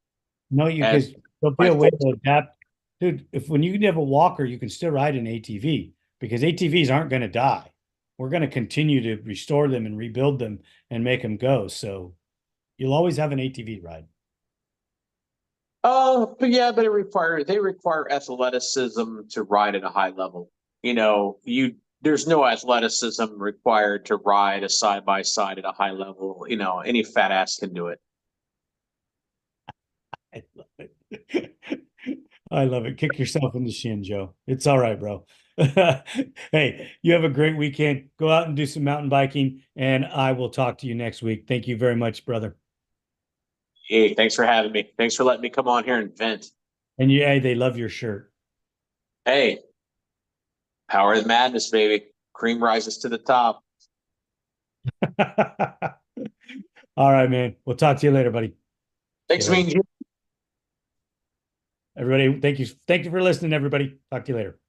No, because there'll be a way to adapt. Dude, when you have a walker, you can still ride an ATV because ATVs aren't going to die. We're going to continue to restore them and rebuild them and make them go. So you'll always have an ATV ride. But they require athleticism to ride at a high level. There's no athleticism required to ride a side by side at a high level. Any fat ass can do it. I love it. I love it. Kick yourself in the shin, Joe. It's all right, bro. Hey, you have a great weekend. Go out and do some mountain biking, and I will talk to you next week. Thank you very much, brother. Hey, thanks for having me. Thanks for letting me come on here and vent. And yeah, they love your shirt. Hey, power of the madness, baby. Cream rises to the top. All right, man. We'll talk to you later, buddy. Thanks, Mean. Everybody, thank you. Thank you for listening, everybody. Talk to you later.